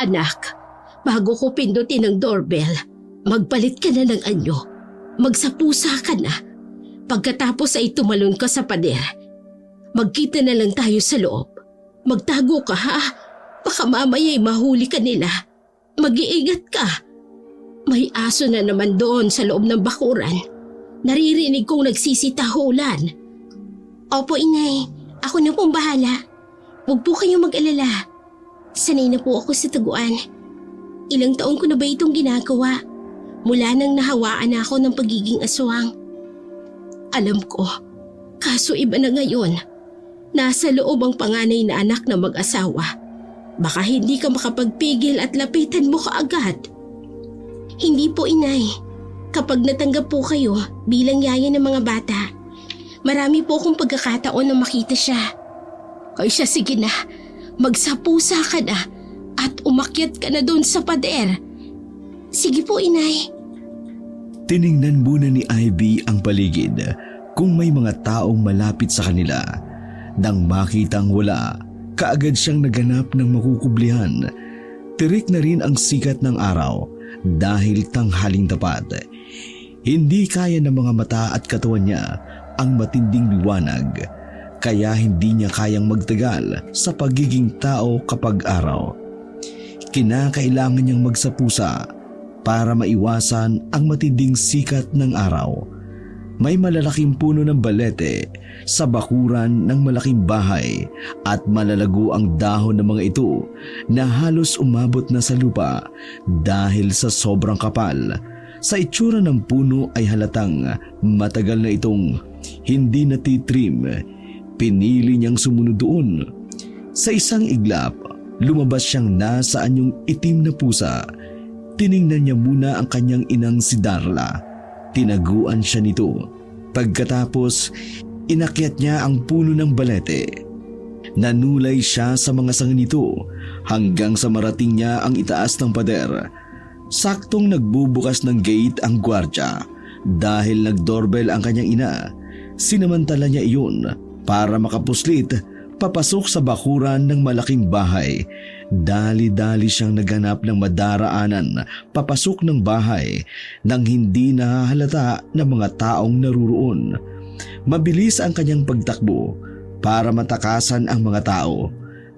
Anak, bago ko pindutin ang doorbell, magpalit ka na ng anyo. Magsapusa ka na. Pagkatapos ay tumalon ka sa pader. Magkita na lang tayo sa loob. Magtago ka ha. Baka mamaya'y mahuli ka nila. Mag-iingat ka. May aso na naman doon sa loob ng bakuran. Naririnig kong nagsisitahulan. Opo, inay. Ako na pong bahala. Huwag po kayong mag-alala. Sanay na po ako sa taguan. Ilang taon ko na ba itong ginagawa? Mula nang nahawaan na ako ng pagiging aswang. Alam ko, kaso iba na ngayon. Nasa loob ang panganay na anak na mag-asawa. Baka hindi ka makapagpigil at lapitan mo kaagad. Hindi po, inay. Kapag natanggap po kayo bilang yaya ng mga bata, marami po akong pagkakataon na makita siya. Ay siya, sige na. Magsapusa ka na at umakyat ka na doon sa pader. Sige po, inay. Tiningnan muna ni Ivy ang paligid kung may mga taong malapit sa kanila. Nang makitang wala, kaagad siyang naganap ng makukublihan. Tirik na rin ang sikat ng araw dahil tanghaling tapat. Hindi kaya ng mga mata at katawan niya ang matinding liwanag, kaya hindi niya kayang magtagal sa pagiging tao kapag araw. Kinakailangan niyang magsapusa para maiwasan ang matinding sikat ng araw. May malalaking puno ng balete sa bakuran ng malaking bahay at malalago ang dahon ng mga ito na halos umabot na sa lupa dahil sa sobrang kapal. Sa itsura ng puno ay halatang matagal na itong hindi natitrim. Pinili niyang sumunod doon. Sa isang iglap, lumabas siyang nasa anyong itim na pusa. Tiningnan niya muna ang kanyang inang si Darla. Tinaguan siya nito. Pagkatapos, inakyat niya ang puno ng balete. Nanulay siya sa mga sanga nito hanggang sa marating niya ang itaas ng pader. Saktong nagbubukas ng gate ang gwardya. Dahil nag-doorbell ang kanyang ina, sinamantala niya iyon para makapuslit papasok sa bakuran ng malaking bahay. Dali-dali siyang naghanap ng madaraanan papasok ng bahay nang hindi nahahalata ng mga taong naruroon. Mabilis ang kanyang pagtakbo para matakasan ang mga tao.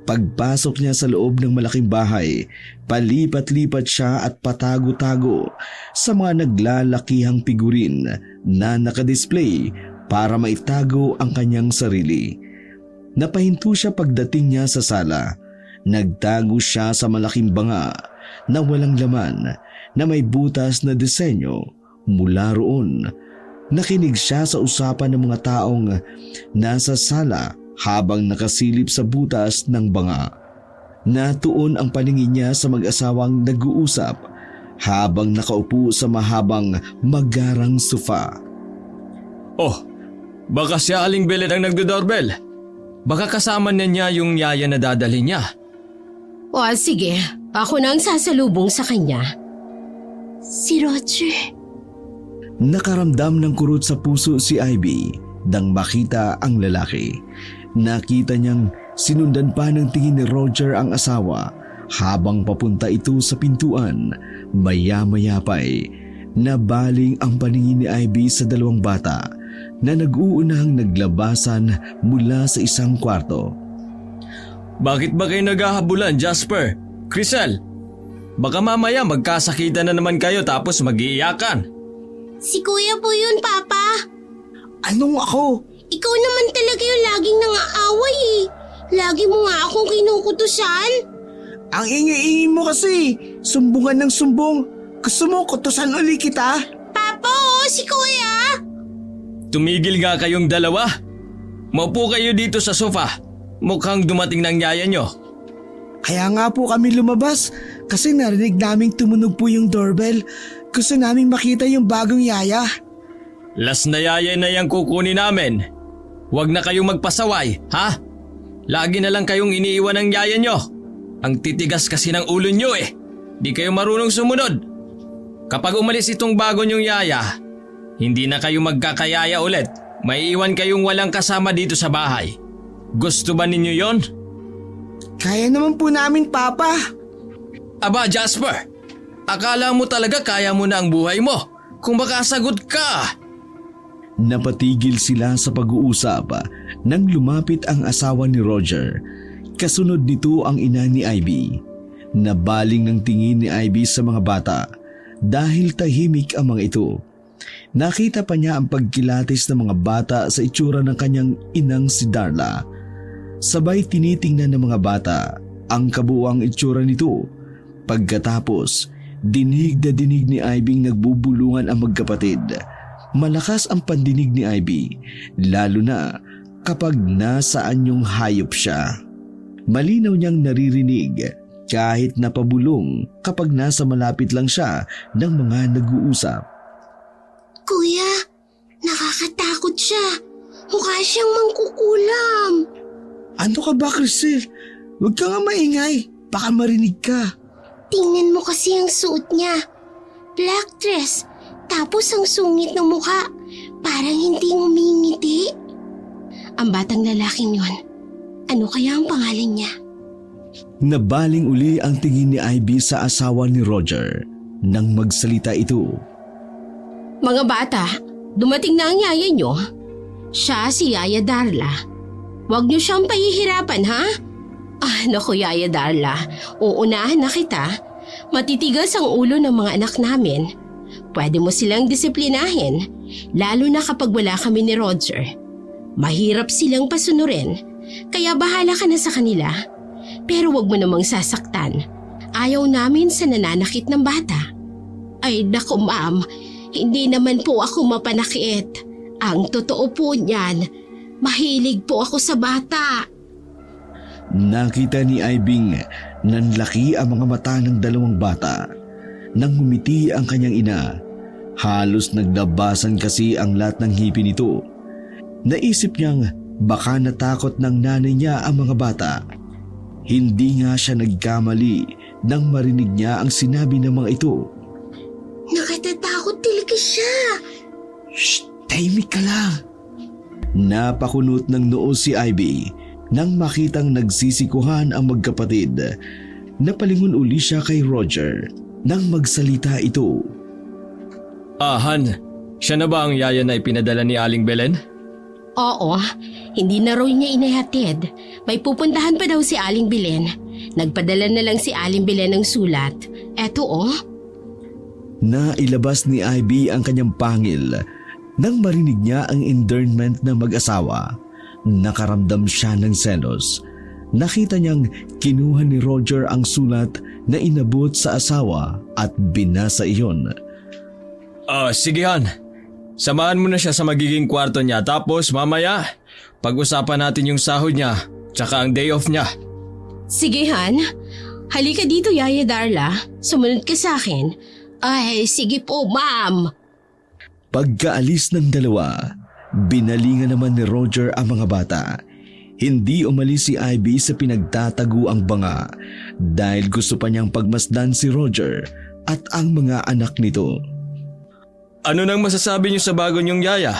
Pagpasok niya sa loob ng malaking bahay, palipat-lipat siya at patago-tago sa mga naglalakihang figurin na nakadisplay para maitago ang kanyang sarili. Napahinto siya pagdating niya sa sala. Nagtago siya sa malaking banga na walang laman na may butas na disenyo. Mula roon, nakinig siya sa usapan ng mga taong nasa sala habang nakasilip sa butas ng banga. Natuon ang paningin niya sa mag-asawang nag-uusap habang nakaupo sa mahabang magarang sofa. Oh, baka si Aling Belen ang nagdo-doorbell. Baka kasama na niya yung yaya na dadali niya. O sige, ako na ang sasalubong sa kanya. Si Roger. Nakaramdam ng kurot sa puso si Ivy nang makita ang lalaki. Nakita niyang sinundan pa ng tingin ni Roger ang asawa habang papunta ito sa pintuan. Maya-maya pa'y nabaling ang paningin ni Ivy sa dalawang bata na nag-uunahang naglabasan mula sa isang kwarto. Bakit ba kayo naghahabulan, Jasper? Crisel? Baka mamaya magkasakitan na naman kayo tapos mag-iiyakan. Si Kuya po yun, Papa. Anong ako? Ikaw naman talaga yung laging nangaaway eh. Lagi mo nga akong kinukutusan. Ang ingi-ingi mo kasi. Sumbungan ng sumbong. Gusto mo kutusan uli kita? Papa, si Kuya. Tumigil nga kayong dalawa. Maupo kayo dito sa sofa. Mukhang dumating ng yaya nyo. Kaya nga po kami lumabas kasi narinig naming tumunog po yung doorbell. Gusto naming makita yung bagong yaya. Last na yaya na yung kukunin namin. Huwag na kayong magpasaway, ha? Lagi na lang kayong iniiwan ng yaya nyo. Ang titigas kasi ng ulo nyo eh. Di kayo marunong sumunod. Kapag umalis itong bago nyong yaya, hindi na kayo magkakayaya ulit. May iwan kayong walang kasama dito sa bahay. Gusto ba ninyo yon? Kaya naman po namin, Papa. Aba Jasper, akala mo talaga kaya mo na ang buhay mo kung makasagot ka. Napatigil sila sa pag-uusap nang lumapit ang asawa ni Roger. Kasunod nito ang ina ni Ivy. Nabaling ng tingin ni Ivy sa mga bata dahil tahimik ang mga ito. Nakita pa niya ang pagkilatis ng mga bata sa itsura ng kanyang inang si Darla. Sabay tinitingnan ng mga bata ang kabuuang itsura nito. Pagkatapos, dinig na dinig ni Ivy nagbubulungan ang magkapatid. Malakas ang pandinig ni Ivy, lalo na kapag nasa anyong hayop siya. Malinaw niyang naririnig kahit napabulong kapag nasa malapit lang siya ng mga nag-uusap. Kuya, nakakatakot siya. Mukha siyang mangkukulam. Ano ka ba, Crisel? Huwag ka nga maingay. Baka marinig ka. Tingnan mo kasi ang suot niya. Black dress, tapos ang sungit ng mukha. Parang hindi ngumingiti. Ang batang lalaking yon, ano kaya ang pangalan niya? Nabaling uli ang tingin ni Ivy sa asawa ni Roger nang magsalita ito. Mga bata, dumating na ang yaya niyo. Siya si Yaya Darla. Huwag niyo siyang pahihirapan, ha? Naku Yaya Darla, uunahan na kita. Matitigas ang ulo ng mga anak namin. Pwede mo silang disiplinahin, lalo na kapag wala kami ni Roger. Mahirap silang pasunurin, kaya bahala ka na sa kanila. Pero wag mo namang sasaktan. Ayaw namin sa nananakit ng bata. Ay naku ma'am, hindi naman po ako mapanakit. Ang totoo po niyan, mahilig po ako sa bata. Nakita ni Ivy nanlaki ang mga mata ng dalawang bata. Nang ngumiti ang kanyang ina, halos naglabasan kasi ang lahat ng ngipin nito. Naisip niyang baka natakot ng nanay niya ang mga bata. Hindi nga siya nagkamali nang marinig niya ang sinabi ng mga ito. Nakatatakot talaga siya. Shh! Tahimik ka lang. Napakunot ng noo si Ivy nang makitang nagsisikuhan ang magkapatid. Napalingon uli siya kay Roger nang magsalita ito. Han, siya na ba ang yaya na ipinadala ni Aling Belen? Oo, hindi na raw niya inahatid. May pupuntahan pa daw si Aling Belen. Nagpadala na lang si Aling Belen ng sulat. Eto Nailabas ni Ivy ang kanyang pangil nang marinig niya ang internment ng mag-asawa. Nakaramdam siya ng selos. Nakita niyang kinuha ni Roger ang sulat na inabot sa asawa at binasa iyon. Sige Han, samahan mo na siya sa magiging kwarto niya tapos mamaya pag-usapan natin yung sahod niya tsaka ang day off niya. Sige Han, halika dito Yaya Darla. Sumunod ka sa akin. Ay, sige po ma'am. Pagkaalis ng dalawa, binalingan naman ni Roger ang mga bata. Hindi umalis si Ivy sa pinagtatago ang banga dahil gusto pa niyang pagmasdan si Roger at ang mga anak nito. Ano nang masasabi niyo sa bago niyong yaya?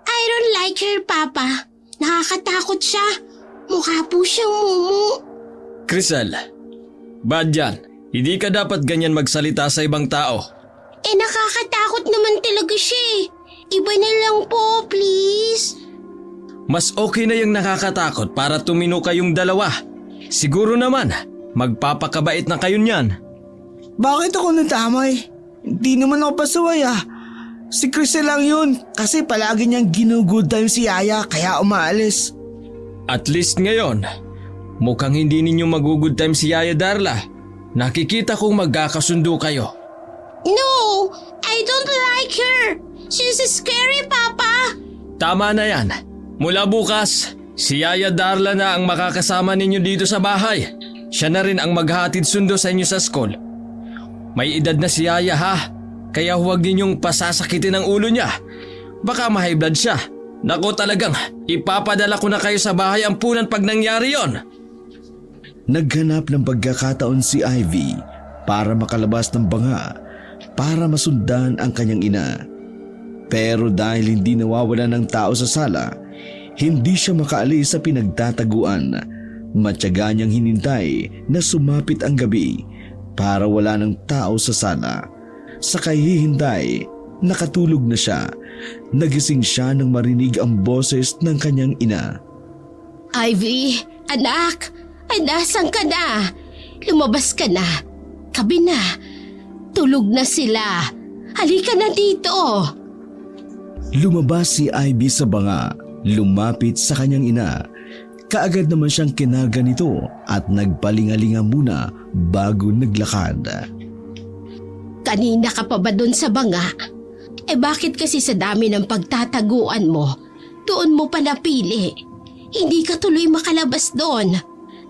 I don't like her, Papa. Nakakatakot siya. Mukha po siyang mumu. Crisel, bad yan. Hindi ka dapat ganyan magsalita sa ibang tao. Nakakatakot naman talaga siya eh. Iba na lang po, please. Mas okay na yung nakakatakot para tumino kayong dalawa. Siguro naman, magpapakabait na kayo niyan. Bakit ako natamay? Hindi naman ako pasaway Si Crisel lang yun kasi palagi niyang ginugood time si Yaya kaya umaalis. At least ngayon, mukhang hindi ninyo mag-good time si Yaya Darla. Nakikita kong magkakasundo kayo. No, I don't like her. She's scary, Papa. Tama na yan. Mula bukas, si Yaya Darla na ang makakasama ninyo dito sa bahay. Siya na rin ang maghatid sundo sa inyo sa school. May edad na si Yaya ha, kaya huwag ninyong pasasakitin ang ulo niya. Baka ma-high blood siya. Naku talagang, ipapadala ko na kayo sa bahay ampunan pag nangyari yon. Naghanap ng pagkakataon si Ivy para makalabas ng banga para masundan ang kanyang ina. Pero dahil hindi nawawala ng tao sa sala, hindi siya makaalis sa pinagtataguan. Matyaga niyang hinintay na sumapit ang gabi para wala ng tao sa sala. Sa kahihintay, nakatulog na siya. Nagising siya nang marinig ang boses ng kanyang ina. Ivy, anak, ay nasan ka na? Lumabas ka na. Kabi na. Tulog na sila. Halika na dito. Lumabas si Ivy sa banga, lumapit sa kanyang ina. Kaagad naman siyang kinarga nito at nagpalingalinga muna bago naglakad. Kanina ka pa ba doon sa banga? Bakit kasi sa dami ng pagtataguan mo, doon mo pa napili? Hindi ka tuloy makalabas doon.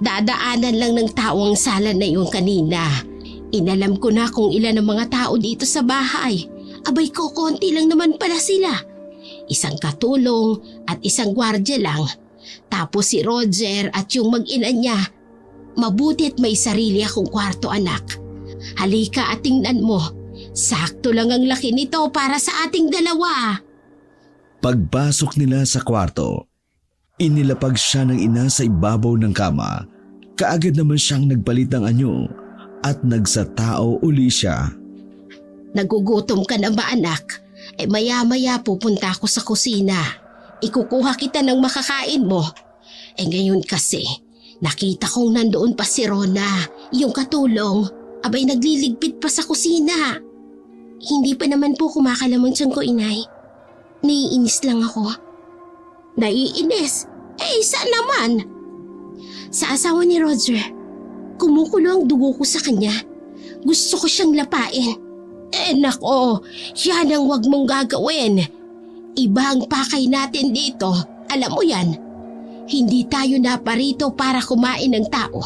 Dadaanan lang ng tao ang sala na yun kanina. Inalam ko na kung ilan ang mga tao dito sa bahay. Abay ko, konti lang naman pala sila. Isang katulong at isang gwardya lang. Tapos si Roger at yung mag-ina niya. Mabuti't may sarili akong kwarto, anak. Halika at tingnan mo. Sakto lang ang laki nito para sa ating dalawa. Pagpasok nila sa kwarto, inilapag siya ng ina sa ibabaw ng kama. Kaagad naman siyang nagpalit ng anyo at nagsatao uli siya. Nagugutom ka na ba, anak? Maya-maya pupunta ako sa kusina. Ikukuha kita ng makakain mo. Ngayon kasi, nakita kong nandoon pa si Rona, yung katulong. Abay nagliligpit pa sa kusina. Hindi pa naman po kumakalamang tiyan ko, inay. Naiinis lang ako. Naiinis? Saan naman? Sa asawa ni Roger. Kumukulo ang dugo ko sa kanya. Gusto ko siyang lapain. Nako, yan ang wag mong gagawin. Iba ang pakay natin dito. Alam mo yan. Hindi tayo naparito para kumain ng tao.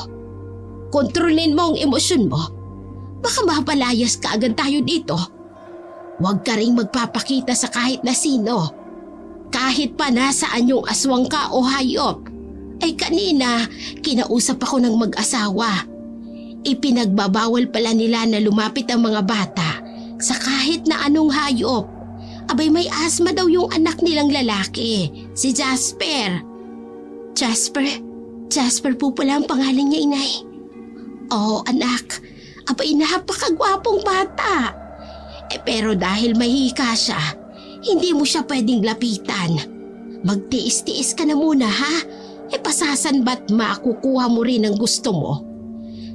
Kontrolin mo ang emosyon mo. Baka mapalayas ka agad tayo dito. Huwag ka ring magpapakita sa kahit na sino. Kahit pa nasaan yung aswang ka o hayop. Kanina, kinausap ako ng mag-asawa. Ipinagbabawal pala nila na lumapit ang mga bata sa kahit na anong hayop. Abay may asma daw yung anak nilang lalaki, si Jasper. Jasper po pala ang pangalan niya, inay. Oo, anak. Abay napakagwapong bata. Pero dahil mahika siya, hindi mo siya pwedeng lapitan. Magtiis-tiis ka na muna, ha? Pasasan ba't makukuha mo rin ang gusto mo?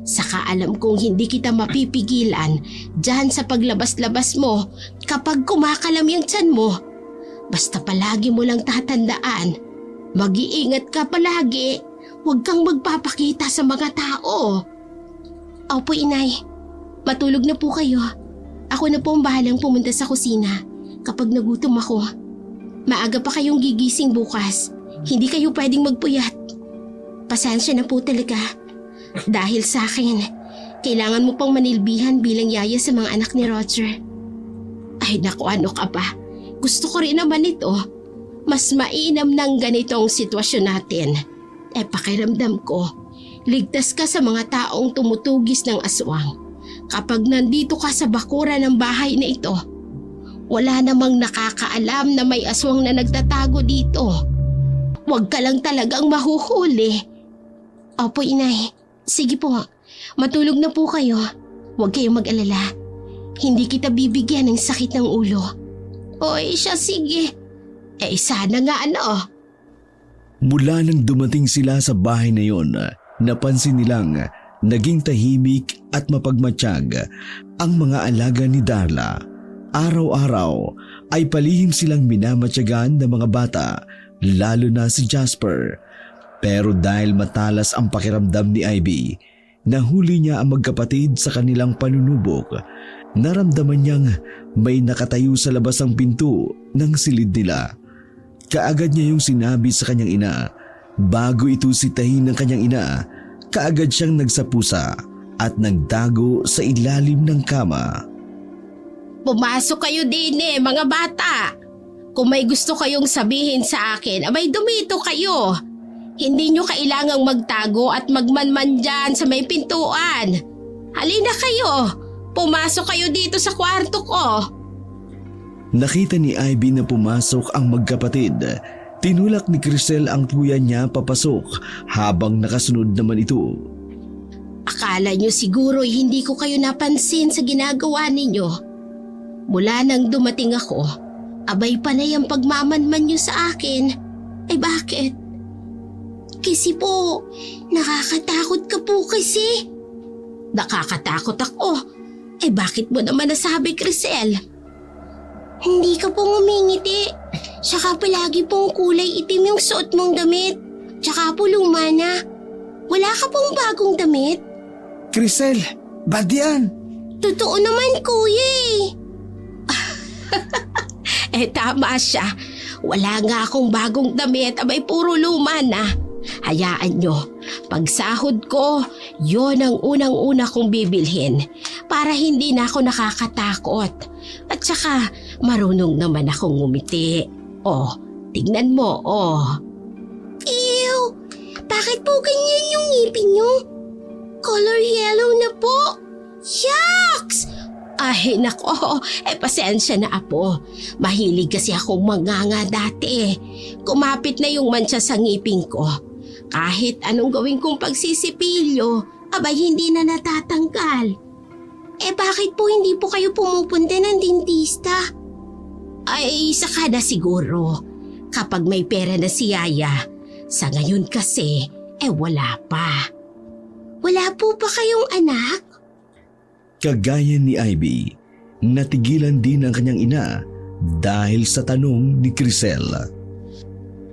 Saka alam kong hindi kita mapipigilan dyan sa paglabas-labas mo kapag kumakalam yung tiyan mo. Basta palagi mo lang tatandaan. Mag-iingat ka palagi. Huwag kang magpapakita sa mga tao. Opo, inay. Matulog na po kayo. Ako na po ang bahalang pumunta sa kusina kapag nagutom ako. Maaga pa kayong gigising bukas. Hindi kayo pwedeng magpuyat. Pasensya na po talaga. Dahil sa akin, kailangan mo pang manilbihan bilang yaya sa mga anak ni Roger. Ay naku, ano ka ba? Gusto ko rin naman ito. Mas mainam ng ganitong sitwasyon natin. Pakiramdam ko, ligtas ka sa mga taong tumutugis ng aswang. Kapag nandito ka sa bakura ng bahay na ito, wala namang nakakaalam na may aswang na nagtatago dito. Huwag ka lang talagang mahuhuli. Opo, inay. Sige po, matulog na po kayo. Huwag kayong mag-alala. Hindi kita bibigyan ng sakit ng ulo. Oy, siya sige. Sana nga ano. Mula nang dumating sila sa bahay na yon, napansin nilang naging tahimik at mapagmatsyag ang mga alaga ni Darla. Araw-araw ay palihim silang minamatyagan ng mga bata, lalo na si Jasper. Pero dahil matalas ang pakiramdam ni Ivy, nahuli niya ang magkapatid sa kanilang panunubok. Naramdaman niyang may nakatayo sa labas ng pinto ng silid nila. Kaagad niya yung sinabi sa kanyang ina. Bago ito sitahin ng kanyang ina, kaagad siyang nagsapusa at nagdago sa ilalim ng kama. Pumasok kayo din mga bata. Kung may gusto kayong sabihin sa akin, abay dumito kayo. Hindi nyo kailangang magtago at magmanman dyan sa may pintuan. Halina kayo. Pumasok kayo dito sa kwarto ko. Nakita ni Ivy na pumasok ang magkapatid. Tinulak ni Crisel ang kuya niya papasok habang nakasunod naman ito. Akala nyo siguro hindi ko kayo napansin sa ginagawa ninyo. Mula nang dumating ako, abay panay ang pagmamanman nyo sa akin. Ay bakit? Kasi po, nakakatakot ka po kasi. Nakakatakot ako. Ay bakit mo naman nasabi, Crisel? Hindi ka po ngumingiti. Saka palagi pong kulay itim yung suot mong damit. Tsaka po luma na. Wala ka pong bagong damit? Crisel, bad yan. Totoo naman, kuya eh. Tama siya. Wala nga akong bagong damit, abay puro luma na. Hayaan nyo, pag sahod ko, yon ang unang-una kong bibilhin para hindi na ako nakakatakot. At saka, marunong naman akong ngumiti. Oh, tignan mo, oh. Ew! Bakit po ganyan yung ngipin nyo? Color yellow na po. Yucks! Ay, nako, pasensya na apo. Mahilig kasi akong manganga dati. Kumapit na yung mancha sa ngipin ko. Kahit anong gawin kong pagsisipilyo, abay hindi na natatanggal. Bakit po hindi po kayo pumupunta ng dentista? Ay, saka na siguro. Kapag may pera na si Yaya. Sa ngayon kasi, wala pa. Wala po ba kayong anak? Kagaya ni Ivy, natigilan din ang kanyang ina dahil sa tanong ni Crisel.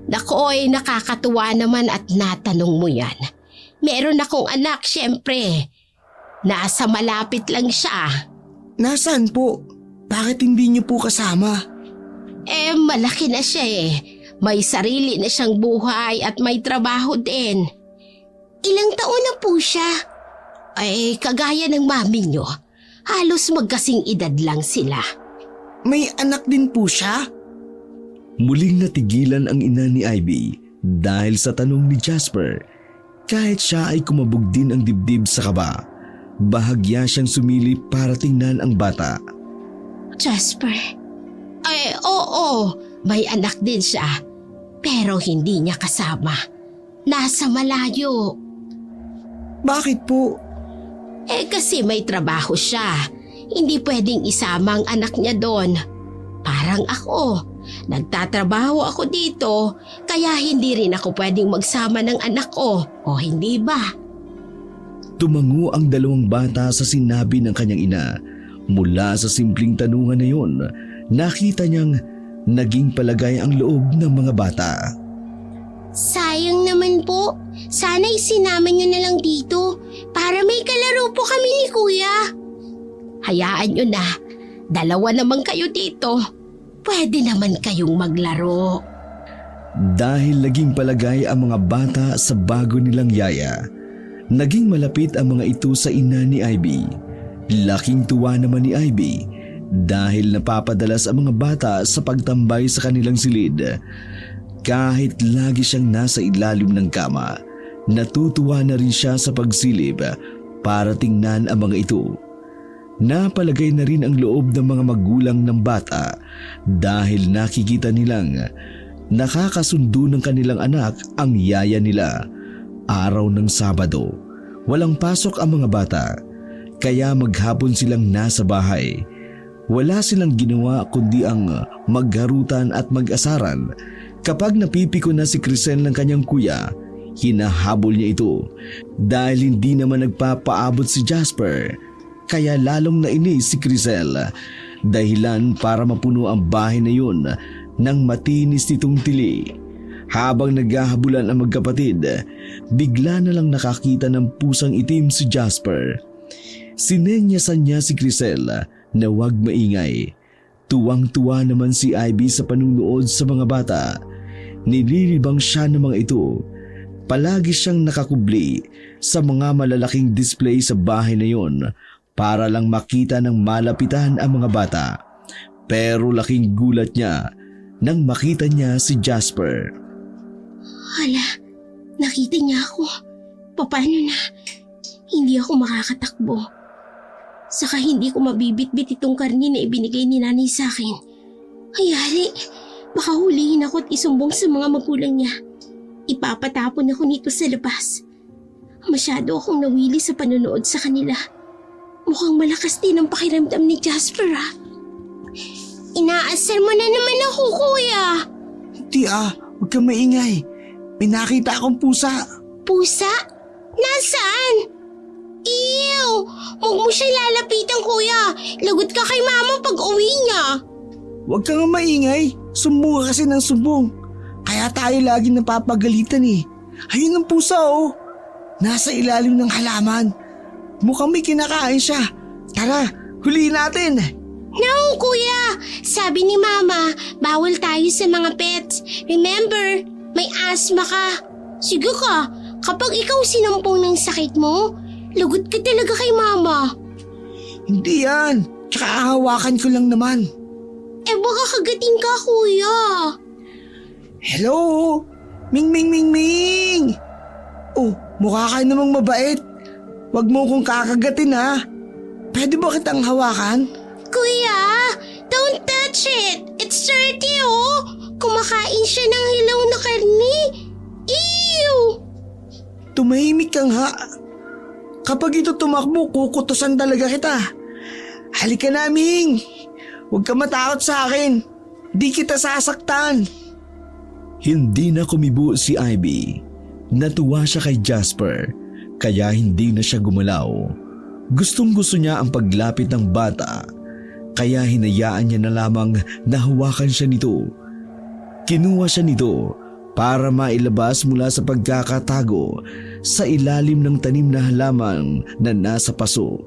Nakoy, nakakatuwa naman at natanong mo yan. Meron akong anak, syempre. Nasa malapit lang siya. Nasaan po? Bakit hindi niyo po kasama? Malaki na siya eh. May sarili na siyang buhay at may trabaho din. Ilang taon na po siya? Kagaya ng mami nyo, halos magkasing edad lang sila. May anak din po siya? Muling natigilan ang ina ni Ivy dahil sa tanong ni Jasper. Kahit siya ay kumabog din ang dibdib sa kaba, bahagya siyang sumilip para tingnan ang bata. Jasper? Oo, may anak din siya. Pero hindi niya kasama. Nasa malayo. Bakit po? Kasi may trabaho siya. Hindi pwedeng isama ang anak niya doon. Parang ako. Nagtatrabaho ako dito, kaya hindi rin ako pwedeng magsama ng anak ko. O hindi ba? Tumango ang dalawang bata sa sinabi ng kanyang ina. Mula sa simpleng tanungan na yon, nakita niyang naging palagay ang loob ng mga bata. Sayang naman po. Sana'y sinama niyo na lang dito para may kalaro po kami ni Kuya. Hayaan niyo na. Dalawa naman kayo dito. Pwede naman kayong maglaro. Dahil naging palagay ang mga bata sa bago nilang yaya, naging malapit ang mga ito sa ina ni Ivy. Laking tuwa naman ni Ivy dahil napapadalas ang mga bata sa pagtambay sa kanilang silid. Kahit lagi siyang nasa ilalim ng kama, natutuwa na rin siya sa pagsilip para tingnan ang mga ito. Napalagay na rin ang loob ng mga magulang ng bata dahil nakikita nilang nakakasundo ng kanilang anak ang yaya nila. Araw ng Sabado, walang pasok ang mga bata, kaya maghapon silang nasa bahay. Wala silang ginawa kundi ang magharutan at mag-asaran. Kapag napipiko na si Crisel ng kanyang kuya, hinahabol niya ito dahil hindi naman nagpapaabot si Jasper. Kaya lalong nainis si Crisel, dahilan para mapuno ang bahay na yun ng matinis nitong tili. Habang naghahabulan ang magkapatid, bigla na lang nakakita ng pusang itim si Jasper. Sinenyasan niya si Crisel na huwag maingay. Tuwang-tuwa naman si Ivy sa panunood sa mga bata. Nililibang siya ng mga ito. Palagi siyang nakakubli sa mga malalaking display sa bahay na yon para lang makita ng malapitan ang mga bata. Pero laking gulat niya nang makita niya si Jasper. Hala, nakita niya ako. Paano na? Hindi ako makakatakbo. Saka hindi ko mabibitbit itong karni na ibinigay ni nanay sa akin. Hayari, baka hulihin ako at isumbong sa mga magulang niya. Ipapatapon ako nito sa labas. Masyado akong nawili sa panonood sa kanila. Mukhang malakas din ang pakiramdam ni Jasper ah. Inaasar mo na naman ako, kuya. Hindi huwag kang maingay. May nakita akong pusa. Pusa? Nasaan? Ew! Huwag mo siya lalapitan, kuya. Lagot ka kay mama pag uwi niya. Huwag kang maingay. Sumbong ka kasi ng sumbong. Kaya tayo lagi napapagalitan eh. Ayun ang pusa oh. Nasa ilalim ng halaman. Mukhang may kinakain siya. Tara, huliin natin. No, kuya. Sabi ni mama, bawal tayo sa mga pets. Remember, may asthma ka. Sige ka, kapag ikaw sinampong ng sakit mo, lagot ka talaga kay mama. Hindi yan. Tsaka hawakan ko lang naman. Eh baka kagating ka, kuya. Hello? Ming Ming Ming Ming! Oh, mukha ka namang mabait. Huwag mo kong kakagatin ha. Pwede ba kitang hawakan? Kuya, don't touch it. It's dirty oh. Kumakain siya ng hilaw na karni. Ew! Tumahimik kang ha. Kapag ito tumakbo, kukutusan talaga kita. Halika na, Ming. Huwag ka matakot sa akin. Di kita sasaktan. Hindi na kumibo si Ivy. Natuwa siya kay Jasper, kaya hindi na siya gumalaw. Gustong-gusto niya ang paglapit ng bata, kaya hinayaan niya na lamang na hawakan siya nito. Kinuha siya nito para mailabas mula sa pagkakatago sa ilalim ng tanim na halaman na nasa paso.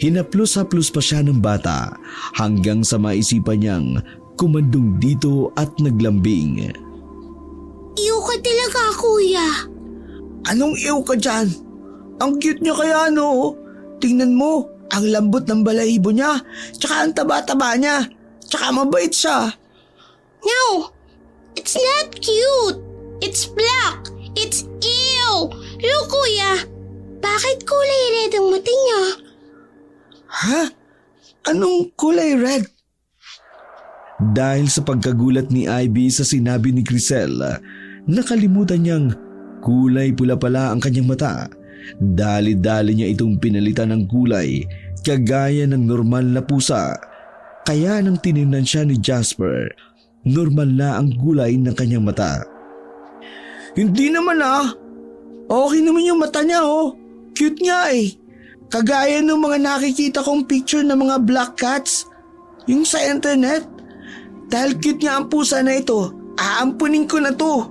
Hinaplos-haplos pa siya ng bata hanggang sa maisipan niyang kumandong dito at naglambing. Ew ka talaga, kuya. Anong ew ka dyan? Ang cute niya kaya no? Tingnan mo, ang lambot ng balahibo niya, tsaka ang taba-taba niya, tsaka mabait siya. No, it's not cute. It's black. It's ew. Look, kuya. Bakit kulay red ang mata niya? Ha? Anong kulay red? Dahil sa pagkagulat ni Ivy sa sinabi ni Crisel, nakalimutan niyang kulay pula pala ang kanyang mata. Dali-dali niya itong pinalitan ng kulay kagaya ng normal na pusa. Kaya nang tinignan siya ni Jasper, normal na ang kulay ng kanyang mata. Hindi naman Okay naman yung mata niya oh. Cute nga eh. Kagaya ng mga nakikita kong picture ng mga black cats. Yung sa internet. Dahil cute nga ang pusa na ito, aampunin ko na to.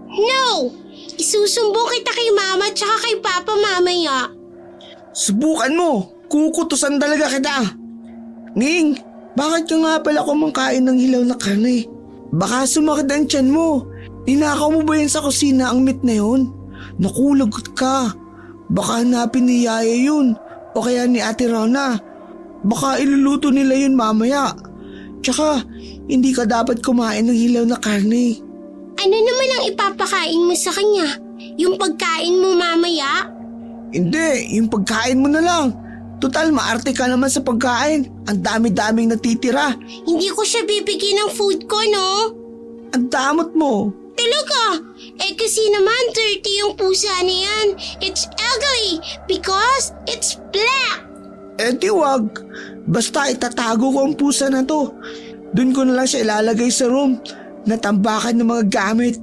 No! Isusumbong kita kay mama tsaka kay papa mamaya. Subukan mo, kukutusan talaga kita. Ning, bakit ka nga pala kumangkain ng hilaw na karne? Baka sumakit ang tiyan mo. Ninakaw mo ba yan sa kusina ang meat na yun? Naku, lagot ka. Baka hanapin ni Yaya yun o kaya ni Ate Rona. Baka iluluto nila yun mamaya. Tsaka, hindi ka dapat kumain ng hilaw na karne. Ano naman ang ipapakain mo sa kanya? Yung pagkain mo mamaya? Hindi, yung pagkain mo na lang. Total, maarte ka naman sa pagkain. Ang dami-daming natitira. Hindi ko siya bibigyan ng food ko, no? Ang damot mo. Talaga? Eh kasi naman dirty yung pusa na yan. It's ugly because it's black. Eh di wag. Basta itatago ko ang pusa na to. Doon ko na lang siya ilalagay sa room na tambakan ng mga gamit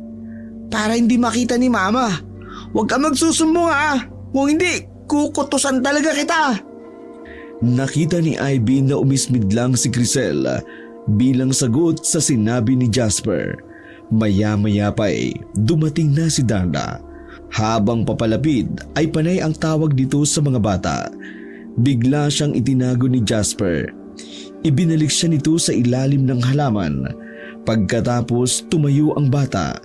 para hindi makita ni mama. Huwag ka magsusumbong ha. Kung hindi, kukutusan talaga kita. Nakita ni Ivy na umismid lang si Crisel bilang sagot sa sinabi ni Jasper. Maya-maya pa dumating na si Darla. Habang papalapit ay panay ang tawag dito sa mga bata. Bigla siyang itinago ni Jasper. Ibinalik siya nito sa ilalim ng halaman. Pagkatapos tumayo ang bata,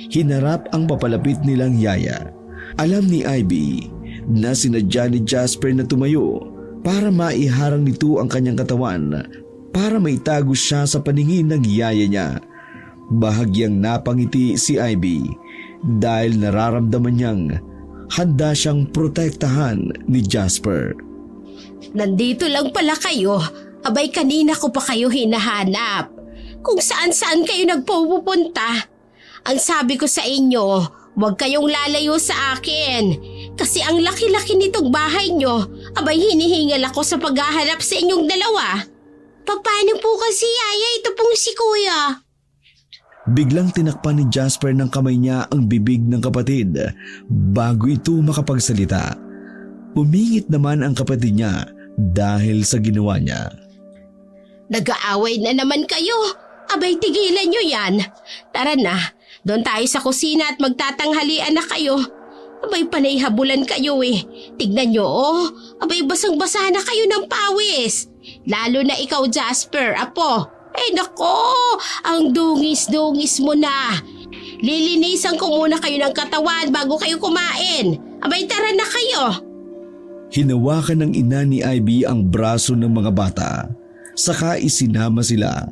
hinarap ang papalapit nilang yaya. Alam ni Ivy na sinadya ni Jasper na tumayo para maiharang nito ang kanyang katawan para maitago siya sa paningin ng yaya niya. Bahagyang napangiti si Ivy dahil nararamdaman niyang handa siyang protektahan ni Jasper. Nandito lang pala kayo. Abay kanina ko pa kayo hinahanap. Kung saan-saan kayo nagpupunta. Ang sabi ko sa inyo, huwag kayong lalayo sa akin. Kasi ang laki-laki nitong bahay nyo, abay hinihingal ako sa paghahanap sa inyong dalawa. Paano po kasi, Yaya? Ito pong si Kuya. Biglang tinakpan ni Jasper ng kamay niya ang bibig ng kapatid bago ito makapagsalita. Umingit naman ang kapatid niya dahil sa ginawa niya. Nag-aaway na naman kayo. Abay, tigilan nyo yan. Tara na, doon tayo sa kusina at magtatanghalian na kayo. Abay, panay habulan kayo eh. Tignan nyo oh, abay basang-basa na kayo ng pawis. Lalo na ikaw, Jasper, apo. Ay nako, ang dungis-dungis mo na. Lilinisan ko muna kayo ng katawan bago kayo kumain. Abay, tara na kayo. Hinawakan ng ina ni Ivy ang braso ng mga bata. Saka isinama sila.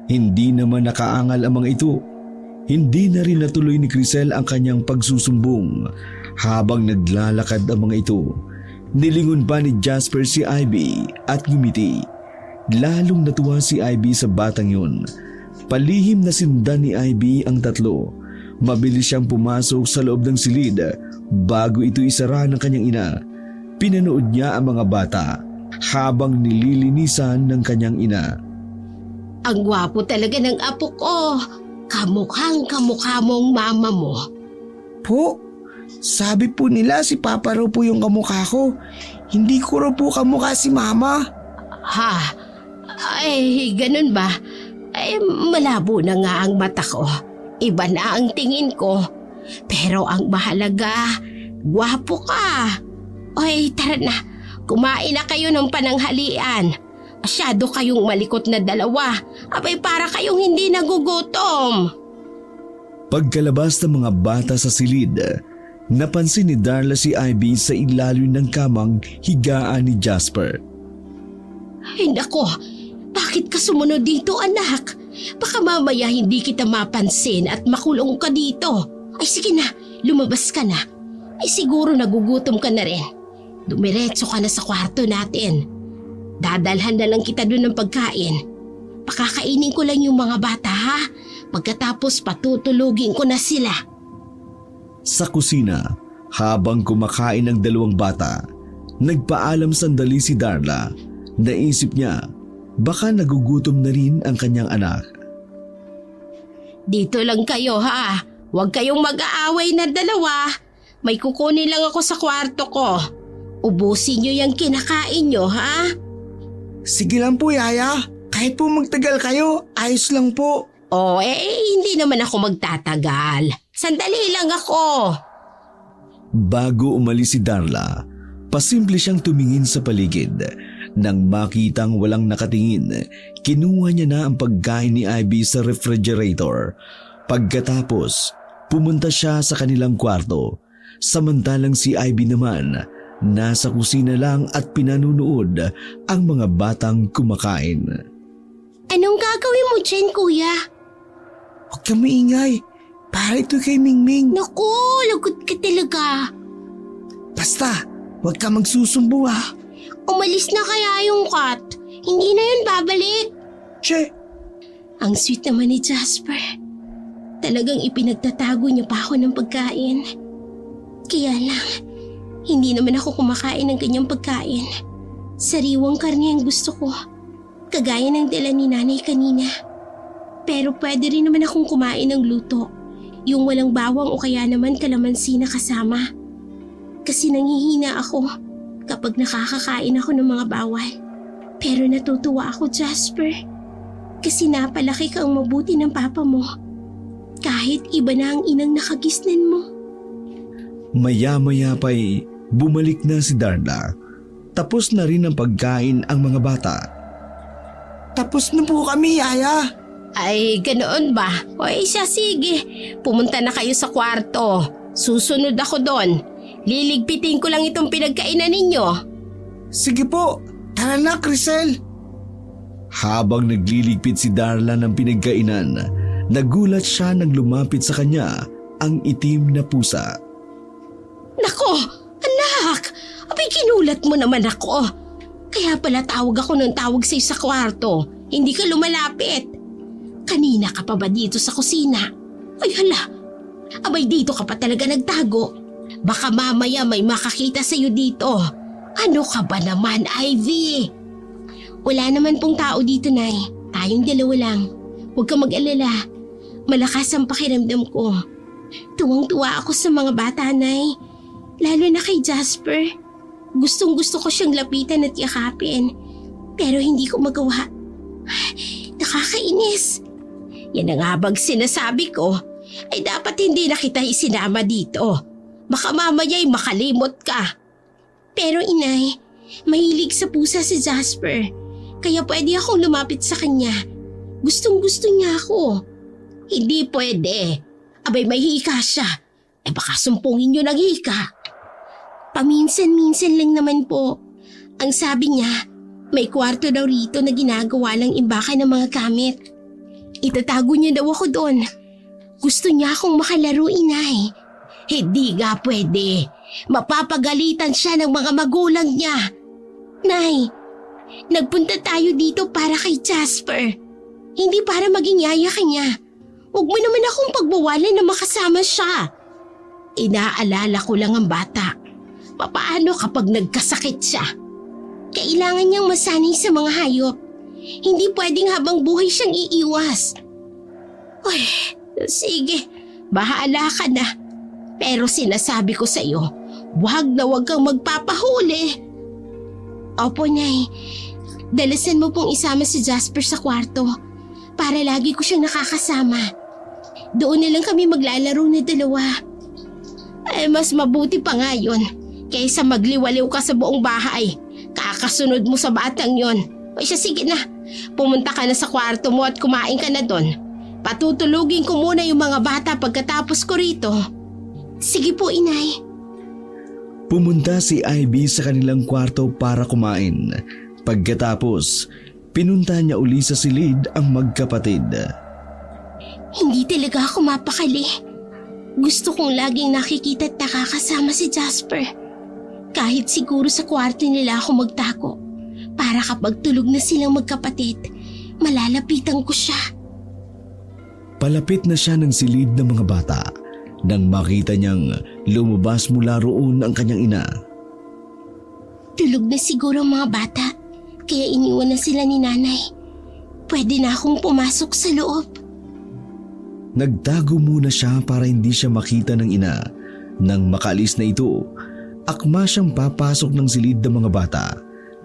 Hindi naman nakaangal ang mga ito. Hindi na rin natuloy ni Crisel ang kanyang pagsusumbong. Habang naglalakad ang mga ito, nilingon pa ni Jasper si Ivy at ngumiti. Lalong natuwa si Ivy sa batang yun. Palihim na sinundan ni Ivy ang tatlo. Mabilis siyang pumasok sa loob ng silid bago ito isara ng kanyang ina. Pinanood niya ang mga bata habang nililinisan ng kanyang ina. Ang gwapo talaga ng apo ko. Kamukhang kamukha mong mama mo. Po, sabi po nila si Papa raw po yung kamukha ko. Hindi ko raw po kamukha si Mama. Ha? Ay, ganun ba? Ay, malabo na nga ang mata ko. Iba na ang tingin ko. Pero ang mahalaga, gwapo ka. Oy, tara na. Kumain na kayo ng pananghalian. Masyado kayong malikot na dalawa. Abay, para kayong hindi nagugutom. Pagkalabas ng mga bata sa silid, napansin ni Darla si Ivy sa ilalim ng kamang higaan ni Jasper. Ay nako, bakit ka sumunod dito anak? Baka mamaya hindi kita mapansin at makulong ka dito. Ay sige na, lumabas ka na. Ay siguro nagugutom ka na rin. Dumiretso ka na sa kwarto natin. Dadalhan na lang kita doon ng pagkain. Pakakainin ko lang yung mga bata ha. Pagkatapos patutulugin ko na sila. Sa kusina, habang kumakain ang dalawang bata, nagpaalam sandali si Darla. Naisip niya, baka nagugutom na rin ang kanyang anak. Dito lang kayo ha. Huwag kayong mag-aaway na dalawa. May kukunin lang ako sa kwarto ko. Ubusin niyo yung kinakain niyo ha. Sige lang po, Yaya. Kahit po magtagal kayo, ayos lang po. Hindi naman ako magtatagal. Sandali lang ako. Bago umalis si Darla, pasimple siyang tumingin sa paligid. Nang makitang walang nakatingin, kinuha niya na ang pagkain ni Ivy sa refrigerator. Pagkatapos, pumunta siya sa kanilang kwarto. Samantalang si Ivy naman, nasa kusina lang at pinanunood ang mga batang kumakain. Anong gagawin mo dyan, kuya? Huwag kang maingay. Para ito kay Mingming. Naku, lagot ka talaga. Basta, huwag ka magsusumbo ha. Umalis na kaya yung cat. Hindi na yun babalik. Che, Ang sweet naman ni Jasper. Talagang ipinagtatago niya pa ako ng pagkain. Kaya lang, hindi naman ako kumakain ng kanyang pagkain. Sariwang karne ang gusto ko. Kagaya ng dala ni nanay kanina. Pero pwede rin naman akong kumain ng luto. Yung walang bawang o kaya naman kalamansi na kasama. Kasi nangihina ako kapag nakakakain ako ng mga bawal. Pero natutuwa ako, Jasper. Kasi napalaki kang mabuti ng papa mo. Kahit iba na ang inang nakagisnan mo. Maya-maya pa'y bumalik na si Darla. Tapos na rin ang pagkain ang mga bata. tapos na po kami, Yaya. Ay, ganoon ba? O siya, sige. Pumunta na kayo sa kwarto. Susunod ako doon. Liligpitin ko lang itong pinagkainan ninyo. Sige po, tara na, Crisel. Habang nagliligpit si Darla ng pinagkainan, nagulat siya nang lumapit sa kanya ang itim na pusa. Nako, anak! Abay, kinulat mo naman ako. Kaya pala tawag ako ng tawag sa'yo sa kwarto. Hindi ka lumalapit. Kanina ka pa ba dito sa kusina? Ay hala, abay dito ka pa talaga nagtago. Baka mamaya may makakita sa'yo dito. Ano ka ba naman, Ivy? Wala naman pong tao dito, Nay. Tayong dalawa lang. Huwag ka mag-alala. Malakas ang pakiramdam ko. Tuwang-tuwa ako sa mga bata, Nay. Lalo na kay Jasper. Gustong-gusto ko siyang lapitan at yakapin. Pero hindi ko magawa. Nakakainis. Yan ang habang sinasabi ko, ay dapat hindi na kita isinama dito. Baka mamaya'y makalimot ka. Pero inay, mahilig sa pusa si Jasper. Kaya pwede akong lumapit sa kanya. Gustong-gusto niya ako. Hindi pwede. Abay may hika siya. Baka sumpungin niyo ng hika. Paminsan-minsan lang naman po. Ang sabi niya, may kwarto daw rito na ginagawa lang imbakan ng mga gamit. Itatago niya daw ako doon. Gusto niya akong makalaro, inay. Hindi nga pwede. Mapapagalitan siya ng mga magulang niya. Nay, nagpunta tayo dito para kay Jasper. Hindi para maging yaya kanya. Huwag mo naman akong pagbawalan na makasama siya. Inaalala ko lang ang bata. Papaano kapag nagkasakit siya? Kailangan niyang masanay sa mga hayop. Hindi pwedeng habang buhay siyang iiwas. Uy, sige, bahala ka na. Pero sinasabi ko sa iyo, huwag kang magpapahuli. Opo, Nay. Dalasan mo pong isama si Jasper sa kwarto para lagi ko siyang nakakasama. Doon na lang kami maglalaro na dalawa. Mas mabuti pa nga yun kaysa magliwaliw ka sa buong bahay. Kakasunod mo sa batang yon. O siya, sige na. Pumunta ka na sa kwarto mo at kumain ka na doon. Patutulugin ko muna yung mga bata pagkatapos ko rito. Sige po, inay. Pumunta si Ivy sa kanilang kwarto para kumain. Pagkatapos, pinunta niya uli sa silid ang magkapatid. Hindi talaga ako mapakali. Gusto kong laging nakikita at nakakasama si Jasper. Kahit siguro sa kwarto nila ako magtago. Para kapag tulog na silang magkapatid, malalapitan ko siya. Palapit na siya ng silid ng mga bata nang makita niyang lumabas mula roon ang kanyang ina. Tulog na siguro ang mga bata, kaya iniwan na sila ni nanay. Pwede na akong pumasok sa loob. Nagtago muna siya para hindi siya makita ng ina. Nang makaalis na ito, akma siyang papasok ng silid ng mga bata.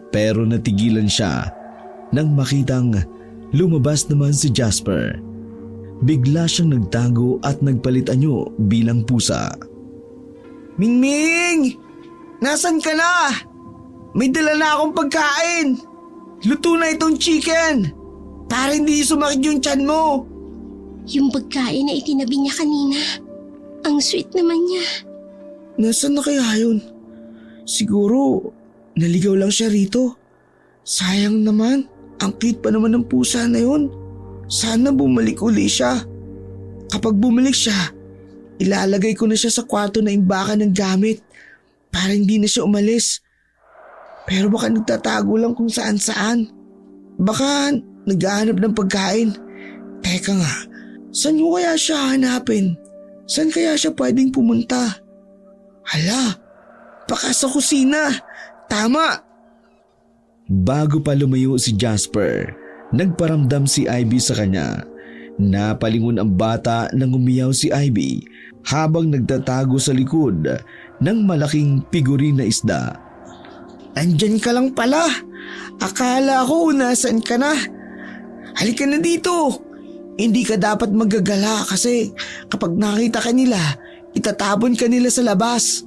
Pero natigilan siya nang makitang lumabas naman si Jasper. Bigla siyang nagtago at nagpalit anyo bilang pusa. Mingming! Nasaan ka na? May dala na akong pagkain. Luto na itong chicken. Para hindi sumakit yung tiyan mo. Yung pagkain na itinabi niya kanina, ang sweet naman niya. Nasaan na kaya yun? Siguro, naligaw lang siya rito. Sayang naman, ang cute pa naman ng pusa na yun. Sana bumalik uli siya. Kapag bumalik siya, ilalagay ko na siya sa kwarto na imbakan ng gamit para hindi na siya umalis. Pero baka nagtatago lang kung saan-saan. Baka naghahanap ng pagkain. Teka nga, saan mo kaya siya hanapin? Saan kaya siya pwedeng pumunta? Hala, baka sa kusina. Tama. Bago pa lumayo si Jasper, nagparamdam si Ivy sa kanya. Napalingon ang bata nang umiyaw si Ivy habang nagtatago sa likod ng malaking figurine na isda. Andyan ka lang pala. Akala ko nasaan ka na. Halika na dito. Hindi ka dapat magagala kasi kapag nakita ka nila, itatabon ka nila sa labas.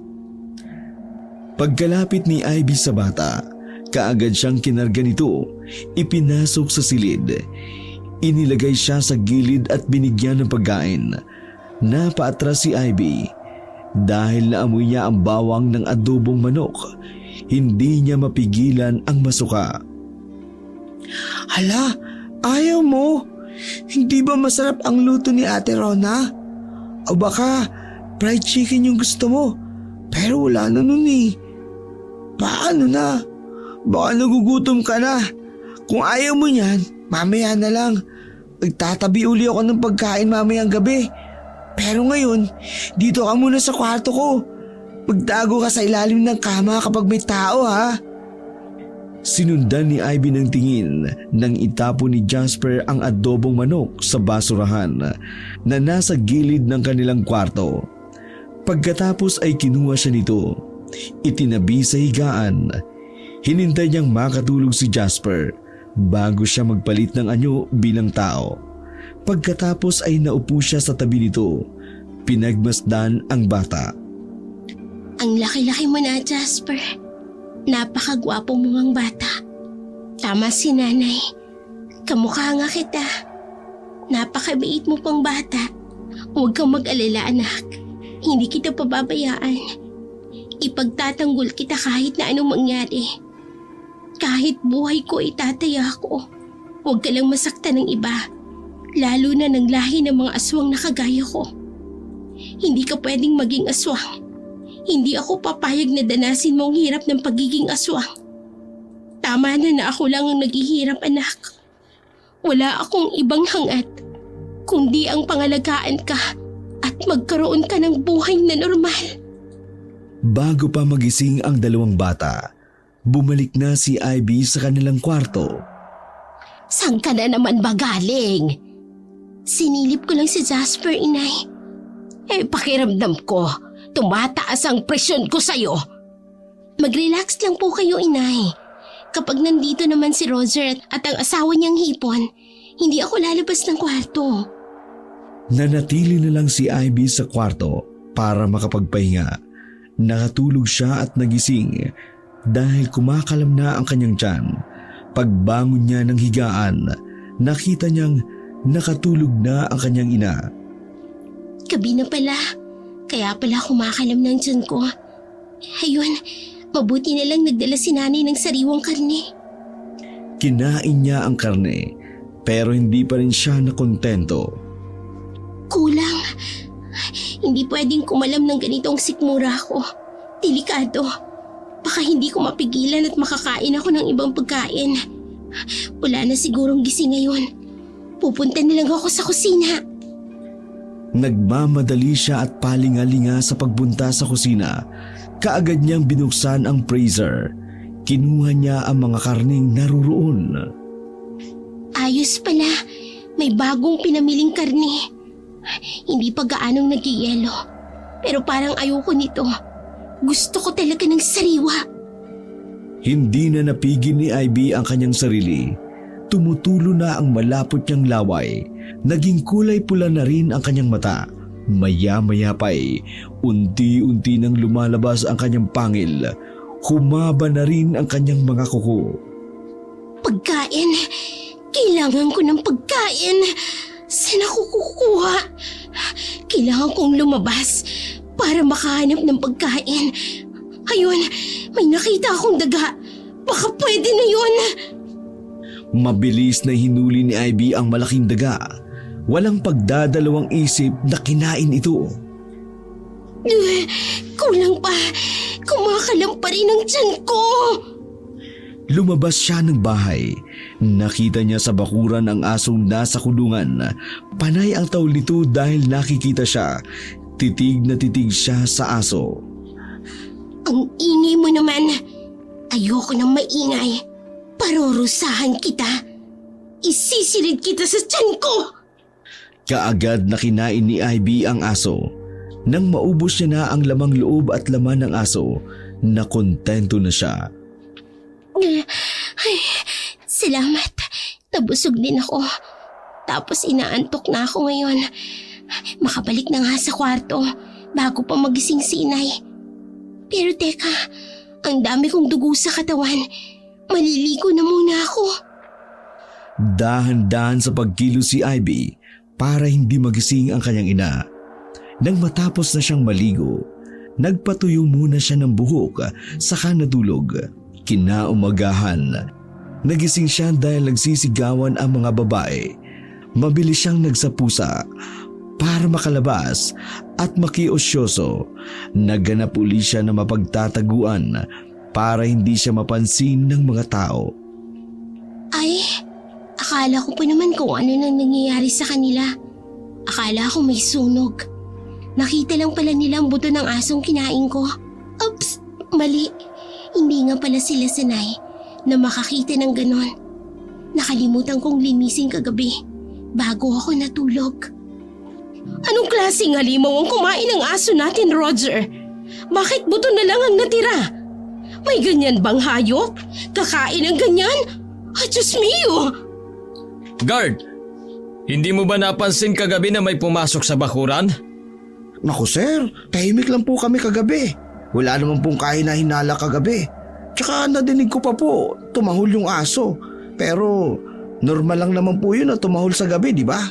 Pagkalapit ni Ivy sa bata, kaagad siyang kinarga nito, ipinasok sa silid. Inilagay siya sa gilid at binigyan ng pagkain. Napaatras si Ivy. Dahil naamoy niya ang bawang ng adobong manok, hindi niya mapigilan ang masuka. Hala, ayaw mo? Hindi ba masarap ang luto ni Ate Rona? O baka fried chicken yung gusto mo? Pero wala na nun eh. Paano na? Baka nagugutom ka na. Kung ayaw mo yan, mamaya na lang. Magtatabi uli ako ng pagkain mamayang gabi. Pero ngayon, dito ka muna sa kwarto ko. Magtago ka sa ilalim ng kama kapag may tao ha. Sinundan ni Ivy ng tingin nang itapon ni Jasper ang adobong manok sa basurahan na nasa gilid ng kanilang kwarto. Pagkatapos ay kinuha siya nito, itinabi sa higaan. Hinintay niyang makatulog si Jasper bago siya magpalit ng anyo bilang tao. Pagkatapos ay naupo siya sa tabi nito, pinagmasdan ang bata. Ang laki-laki mo na, Jasper. Napakagwapo mo ngang bata. Tama si nanay. Kamukha nga kita. Napakabait mo pang bata. Huwag kang mag-alala, anak. Hindi kita pababayaan. Ipagtatanggol kita kahit na anong mangyari. Kahit buhay ko itataya ko. Huwag ka lang masaktan ng iba. Lalo na ng lahi ng mga aswang na kagaya ko. Hindi ka pwedeng maging aswang. Hindi ako papayag na danasin mo ang hirap ng pagiging aswang. Tama na ako lang ang naghihirap, anak. Wala akong ibang hangat, kundi ang pangalagaan ka at magkaroon ka ng buhay na normal. Bago pa magising ang dalawang bata, bumalik na si Ivy sa kanilang kwarto. Saan ka na naman ba galing? Sinilip ko lang si Jasper, inay. Pakiramdam ko, tumataas ang presyon ko sa'yo. Mag-relax lang po kayo, inay. Kapag nandito naman si Roger at ang asawa niyang hipon, hindi ako lalabas ng kwarto. Nanatili na lang si Ivy sa kwarto para makapagpahinga. Nakatulog siya at nagising dahil kumakalam na ang kanyang tiyan. Pagbangon niya ng higaan, nakita niyang nakatulog na ang kanyang ina. Gabi na pala. Kaya pala kumakalam ng tiyan ko. Ayun, mabuti na lang nagdala si nanay ng sariwang karne. Kinain niya ang karne pero hindi pa rin siya nakontento. Kulang. Hindi pwedeng kumalam ng ganitong sikmura ko. Delikado. Baka hindi ko mapigilan at makakain ako ng ibang pagkain. Wala na sigurong gising ngayon. Pupunta na lang ako sa kusina. Nagmamadali siya at palingalinga sa pagbunta sa kusina. Kaagad niyang binuksan ang freezer. Kinuha niya ang mga karning naruroon. Ayos pala. May bagong pinamiling karne. Hindi pa gaanong nagyayelo. Pero parang ayoko nito. Gusto ko talaga ng sariwa. Hindi na napigil ni Ivy ang kanyang sarili. Tumutulo na ang malapot niyang laway. Naging kulay pula na rin ang kanyang mata. Maya-maya pa'y unti-unti nang lumalabas ang kanyang pangil. Humaba na rin ang kanyang mga kuko. Pagkain. Kailangan ko ng pagkain. Saan ako kukuha? Kailangan kong lumabas para makahanap ng pagkain. Ayun, may nakita akong daga. Baka pwede na yun. Mabilis na hinuli ni Ivy ang malaking daga. Walang pagdadalawang isip na kinain ito. Kulang pa. Kumakalam pa rin ang tiyan ko. Lumabas siya ng bahay. Nakita niya sa bakuran ang asong nasa kulungan. Panay ang taul nito dahil nakikita siya. Titig na titig siya sa aso. Ang ingay mo naman. Ayoko nang maingay. Parurusahan kita. Isisilid kita sa tiyan ko. Kaagad na kinain ni Ivy ang aso. Nang maubos niya na ang lamang loob at laman ng aso, nakontento na siya. Ay, salamat. Nabusog din ako. Tapos inaantok na ako ngayon. Makabalik na nga sa kwarto bago pa magising si inay. Pero teka, ang dami kong dugo sa katawan. Maliligo na muna ako. Dahan-dahan sa pagkilos si Ivy para hindi magising ang kanyang ina. Nang matapos na siyang maligo, nagpatuyo muna siya ng buhok saka natulog. Kinaumagahan, nagising siya dahil nagsisigawan ang mga babae. Mabilis siyang nagsapusa para makalabas at makiosyoso. Naghanap uli siya na mapagtataguan para hindi siya mapansin ng mga tao. Ay, akala ko pa naman kung ano nang nangyayari sa kanila. Akala ko may sunog. Nakita lang pala nila ang buto ng asong kinain ko. Oops, mali. Hindi nga pala sila sanay na makakita ng ganon. Nakalimutan kong linisin kagabi bago ako natulog. Anong klaseng halimaw ang kumain ng aso natin, Roger? Bakit buto na lang ang natira? May ganyan bang hayop? Kakain ng ganyan? Ah, Diyos mio! Guard, hindi mo ba napansin kagabi na may pumasok sa bakuran? Naku sir, tahimik lang po kami kagabi. Wala naman pong kahina-hinala kagabi. Tsaka nadinig ko pa po, tumahol yung aso. Pero normal lang naman po yun na tumahol sa gabi, di ba?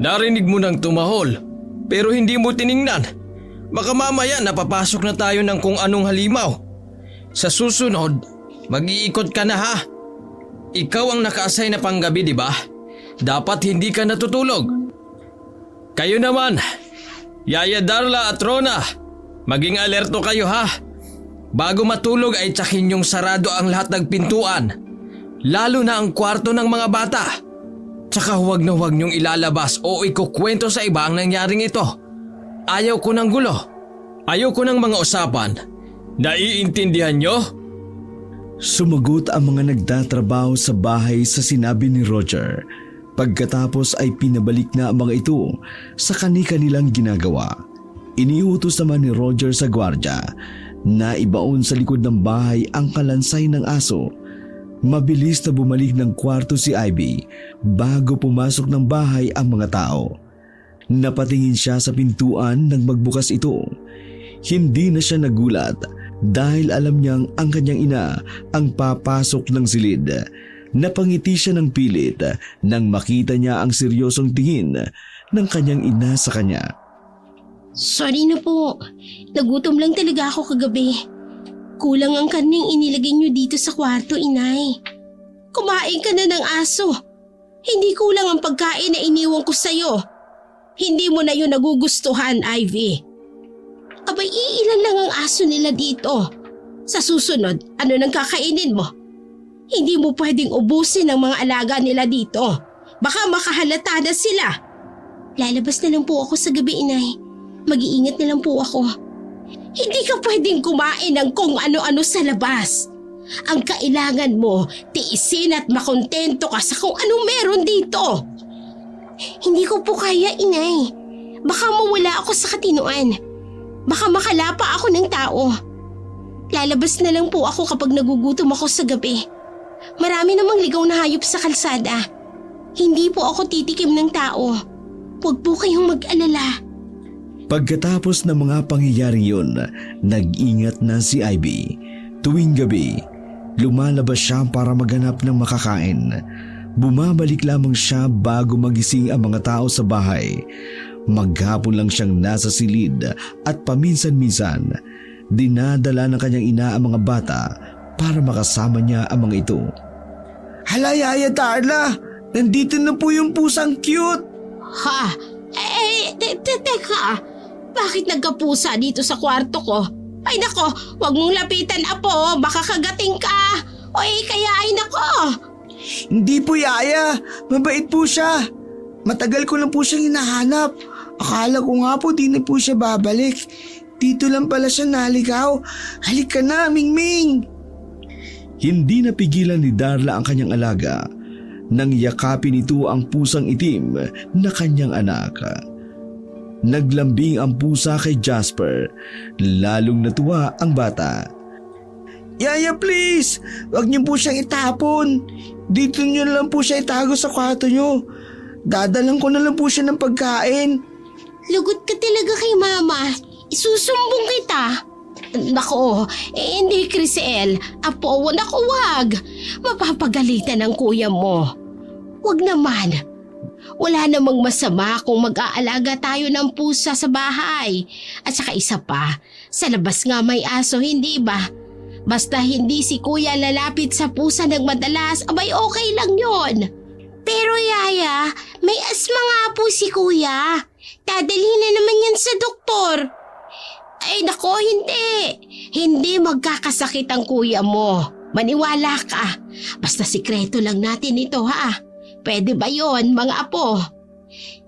Narinig mo ng tumahol, pero hindi mo tiningnan. Baka mamaya napapasok na tayo ng kung anong halimaw. Sa susunod, mag-iikot ka na ha. Ikaw ang naka-assign na panggabi, di ba? Dapat hindi ka natutulog. Kayo naman, Yaya Darla at Rona, maging alerto kayo ha. Bago matulog ay tsakin yung sarado ang lahat ng pintuan. Lalo na ang kwarto ng mga bata. Tsaka huwag na huwag niyong ilalabas o ikukwento sa iba ang nangyaring ito. Ayaw ko ng gulo. Ayaw ko ng mga usapan. Naiintindihan niyo? Sumagot ang mga nagtatrabaho sa bahay sa sinabi ni Roger. Pagkatapos ay pinabalik na ang mga ito sa kani-kanilang ginagawa. Iniutos naman ni Roger sa gwardya na ibaon sa likod ng bahay ang kalansay ng aso. Mabilis na bumalik ng kwarto si Ivy bago pumasok ng bahay ang mga tao. Napatingin siya sa pintuan nang magbukas ito. Hindi na siya nagulat dahil alam niyang ang kanyang ina ang papasok ng silid. Napangiti siya ng pilit nang makita niya ang seryosong tingin ng kanyang ina sa kanya. Sorry na po. Nagutom lang talaga ako kagabi. Kulang ang kaning inilagay niyo dito sa kwarto, inay. Kumain ka na ng aso. Hindi kulang ang pagkain na iniwan ko sa'yo. Hindi mo na yun nagugustuhan, Ivy. Abay, iilan lang ang aso nila dito. Sa susunod, ano nang kakainin mo? Hindi mo pwedeng ubusin ang mga alaga nila dito. Baka makahalata na sila. Lalabas na lang po ako sa gabi, inay. Mag-iingat na lang po ako. Hindi ka pwedeng kumain ng kung ano-ano sa labas. Ang kailangan mo, tiisin at makontento ka sa kung anong meron dito. Hindi ko po kaya, inay. Baka mawala ako sa katinuan. Baka makalapa ako ng tao. Lalabas na lang po ako kapag nagugutom ako sa gabi. Marami namang ligaw na hayop sa kalsada. Hindi po ako titikim ng tao. Huwag po kayong mag-alala. Pagkatapos ng mga pangyayaring yun, nag-ingat na si Ivy. Tuwing gabi, lumalabas siya para maghanap ng makakain. Bumabalik lamang siya bago magising ang mga tao sa bahay. Maghapon lang siyang nasa silid at paminsan-minsan, dinadala ng kanyang ina ang mga bata para makasama niya ang mga ito. Hala, Yaya Darla, nandito na po yung pusang cute. Ha? Teka. Bakit nagkapusa dito sa kwarto ko? Ay nako, wag mong lapitan, apo. Baka kagating ka. Oy, kaya ay nako. Hindi po, Yaya. Mabait po siya. Matagal ko lang po siyang hinahanap. Akala ko nga po di na po siya babalik. Dito lang pala siya naligaw. Halika na, Mingming. Hindi napigilan ni Darla ang kanyang alaga nang yakapin ito ang pusang itim na kanyang anak. Naglambing ang pusa kay Jasper, lalong natuwa ang bata. Yaya, please, wag niyo po siyang itapon. Dito niyo lang po siya itago sa kwarto niyo. Dadalang ko na lang po siya ng pagkain. Lugot ka talaga kay mama. Isusumbong kita. Nako, hindi Crisel. Apo, nako wag. Mapapagalitan ng kuya mo. Wag naman. Wala namang masama kung mag-aalaga tayo ng pusa sa bahay. At saka isa pa, sa labas nga may aso, hindi ba? Basta hindi si kuya lalapit sa pusa ng madalas, abay okay lang yon. Pero Yaya, may asma nga po si kuya. Dadalhin na naman yan sa doktor. Ay nako, hindi. Hindi magkakasakit ang kuya mo. Maniwala ka. Basta sikreto lang natin ito ha. Pwede ba yon, mga apo?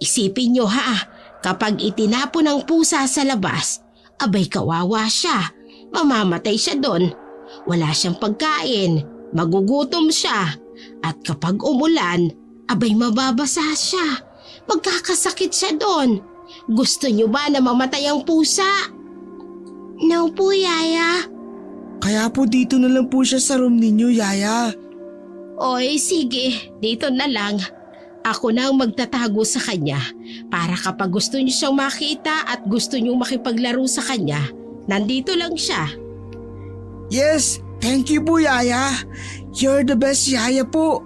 Isipin nyo ha, kapag itinapon ng pusa sa labas, abay kawawa siya. Mamamatay siya doon. Wala siyang pagkain, magugutom siya. At kapag umulan, abay mababasa siya. Magkakasakit siya doon. Gusto niyo ba na mamatay ang pusa? No po, Yaya. Kaya po dito na lang po siya sa room ninyo, Yaya. Oy, sige, dito na lang. Ako na ang magtatago sa kanya para kapag gusto niyo siyang makita at gusto niyo makipaglaro sa kanya, nandito lang siya. Yes, thank you po, Yaya. You're the best, Yaya po.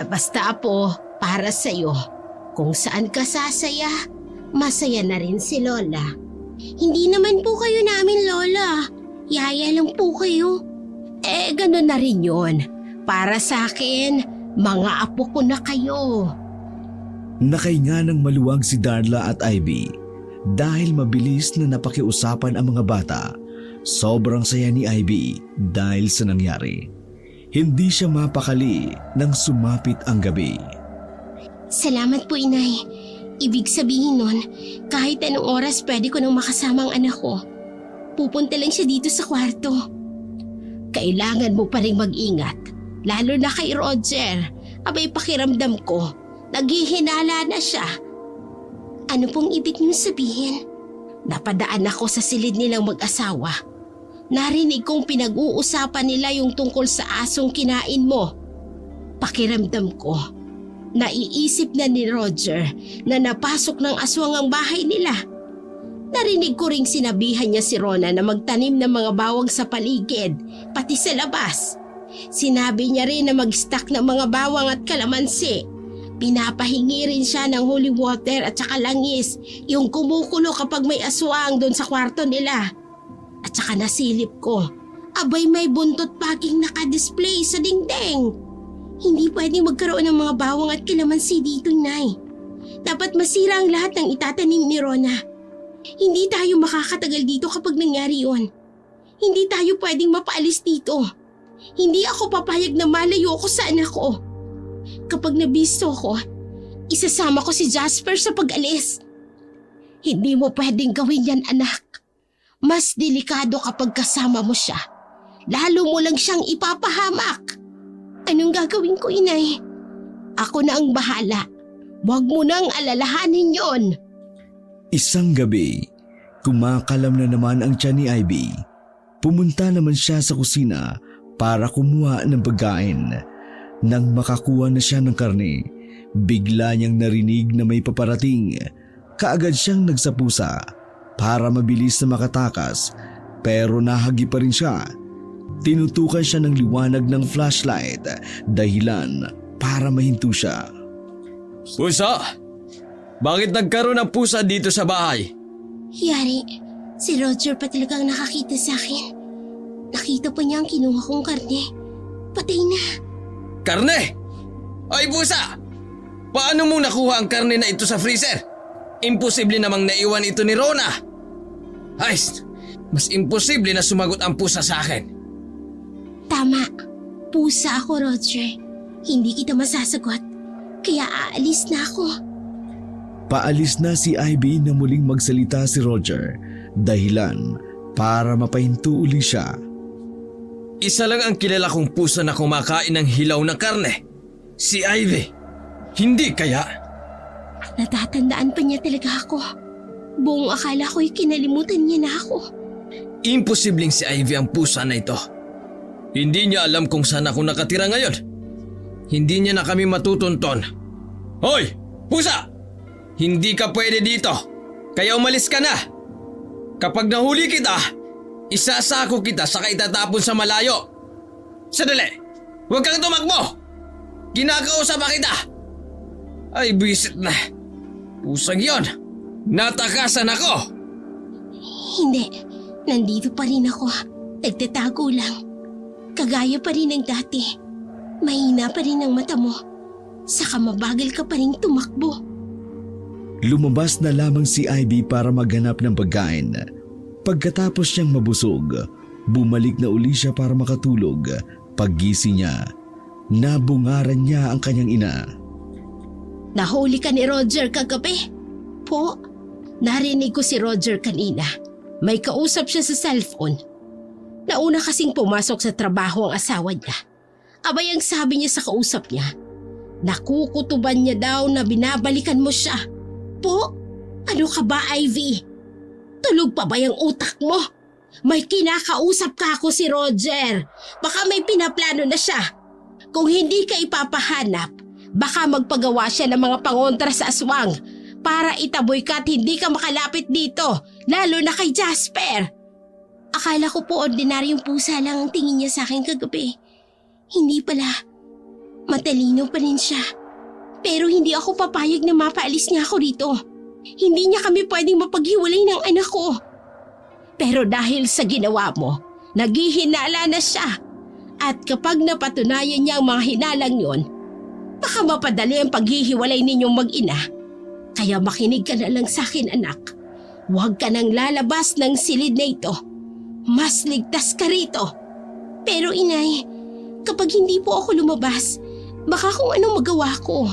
Basta Apo, para sa'yo, kung saan ka sasaya, masaya na rin si Lola. Hindi naman po kayo namin, Lola. Yaya lang po kayo. Ganun na rin yun. Para sa akin, mga apo ko na kayo. Nakahinga ng maluwag si Darla at Ivy dahil mabilis na napakiusapan ang mga bata. Sobrang saya ni Ivy dahil sa nangyari. Hindi siya mapakali nang sumapit ang gabi. Salamat po, Inay. Ibig sabihin nun, kahit anong oras pwede ko nang makasama ang anak ko. Pupunta lang siya dito sa kwarto. Kailangan mo pa rin mag-ingat, lalo na kay Roger. Abay pakiramdam ko, naghihinala na siya. Ano pong ibig niyo sabihin? Napadaan ako sa silid nilang mag-asawa. Narinig kong pinag-uusapan nila yung tungkol sa asong kinain mo. Pakiramdam ko, naiisip na ni Roger na napasok ng aswang ang bahay nila. Narinig ko ring sinabihan niya si Rona na magtanim ng mga bawang sa paligid, pati sa labas. Sinabi niya rin na mag-stock ng mga bawang at kalamansi. Pinapahingi rin siya ng holy water at saka langis, yung kumukulo kapag may aswang doon sa kwarto nila. At saka nasilip ko, abay may buntot paging nakadisplay sa dingding. Hindi pwedeng magkaroon ng mga bawang at kalamansi dito, Nay. Dapat masira ang lahat ng itatanim ni Rona. Hindi tayo makakatagal dito kapag nangyari yon. Hindi tayo pwedeng mapaalis dito. Hindi ako papayag na malayo ako sa anak ko. Kapag nabisto ko, isasama ko si Jasper sa pag-alis. Hindi mo pwedeng gawin yan, anak. Mas delikado kapag kasama mo siya. Lalo mo lang siyang ipapahamak. Anong gagawin ko, Inay? Ako na ang bahala. Huwag mo nang alalahanin yon. Isang gabi, kumakalam na naman ang tiyan ni Ivy. Pumunta naman siya sa kusina para kumuha ng pagkain. Nang makakuha na siya ng karne, bigla niyang narinig na may paparating. Kaagad siyang nagsapusa para mabilis na makatakas, pero nahagi pa rin siya. Tinutukan siya ng liwanag ng flashlight, dahilan para mahinto siya. Pusa! Bakit nagkaroon ng pusa dito sa bahay? Yari, si Roger pa talagang nakakita sa akin. Nakita pa niya ang kinuha kong karne. Patay na. Karne! Ay pusa! Paano mo nakuha ang karne na ito sa freezer? Imposible namang naiwan ito ni Rona. Ay, mas imposible na sumagot ang pusa sa akin. Tama. Pusa ako, Roger. Hindi kita masasagot. Kaya aalis na ako. Paalis na si Ivy na muling magsalita si Roger, dahilan para mapahinto uli siya. Isa lang ang kilala kong pusa na kumakain ng hilaw na karne. Si Ivy. Hindi kaya? Natatandaan pa niya talaga ako. Buong akala ko'y kinalimutan niya na ako. Imposibleng si Ivy ang pusa na ito. Hindi niya alam kung saan ako nakatira ngayon. Hindi niya na kami matutunton. Hoy! Pusa! Hindi ka pwede dito. Kaya umalis ka na. Kapag nahuli kita, isasako kita saka itatapon sa malayo. Sandali! Huwag kang tumakbo! Kinakausap pa kita! Ay, bisit na. Pusang yon. Natakasan ako! Hindi. Nandito pa rin ako. Nagtatago lang. Kagaya pa rin ng dati. Mahina pa rin ang mata mo. Saka mabagal ka pa rin tumakbo. Lumabas na lamang si Ivy para maghanap ng pagkain. Pagkatapos niyang mabusog, bumalik na uli siya para makatulog. Paggising niya, nabungaran niya ang kanyang ina. Nahuli ka ni Roger kagabi? Po, narinig ko si Roger kanina. May kausap siya sa cellphone. Nauna kasing pumasok sa trabaho ang asawa niya. Abay ang sabi niya sa kausap niya, nakukutuban niya daw na binabalikan mo siya. Po, ano ka ba, Ivy? Tulog pa ba yung utak mo? May kinakausap ka ako si Roger. Baka may pinaplano na siya. Kung hindi ka ipapahanap, baka magpagawa siya ng mga pangontra sa aswang para itaboy ka at hindi ka makalapit dito, lalo na kay Jasper. Akala ko po ordinaryong pusa lang ang tingin niya sa akin kagabi. Hindi pala. Matalino pa rin siya. Pero hindi ako papayag na mapaalis niya ako rito. Hindi niya kami pwedeng mapaghiwalay ng anak ko. Pero dahil sa ginawa mo, naghihinala na siya. At kapag napatunayan niya ang mga hinalang yon, baka mapadali ang paghihiwalay ninyong mag-ina. Kaya makinig ka na lang sa akin, anak. Huwag ka nang lalabas ng silid na ito. Mas ligtas ka rito. Pero inay, kapag hindi po ako lumabas, baka kung anong magawa ko.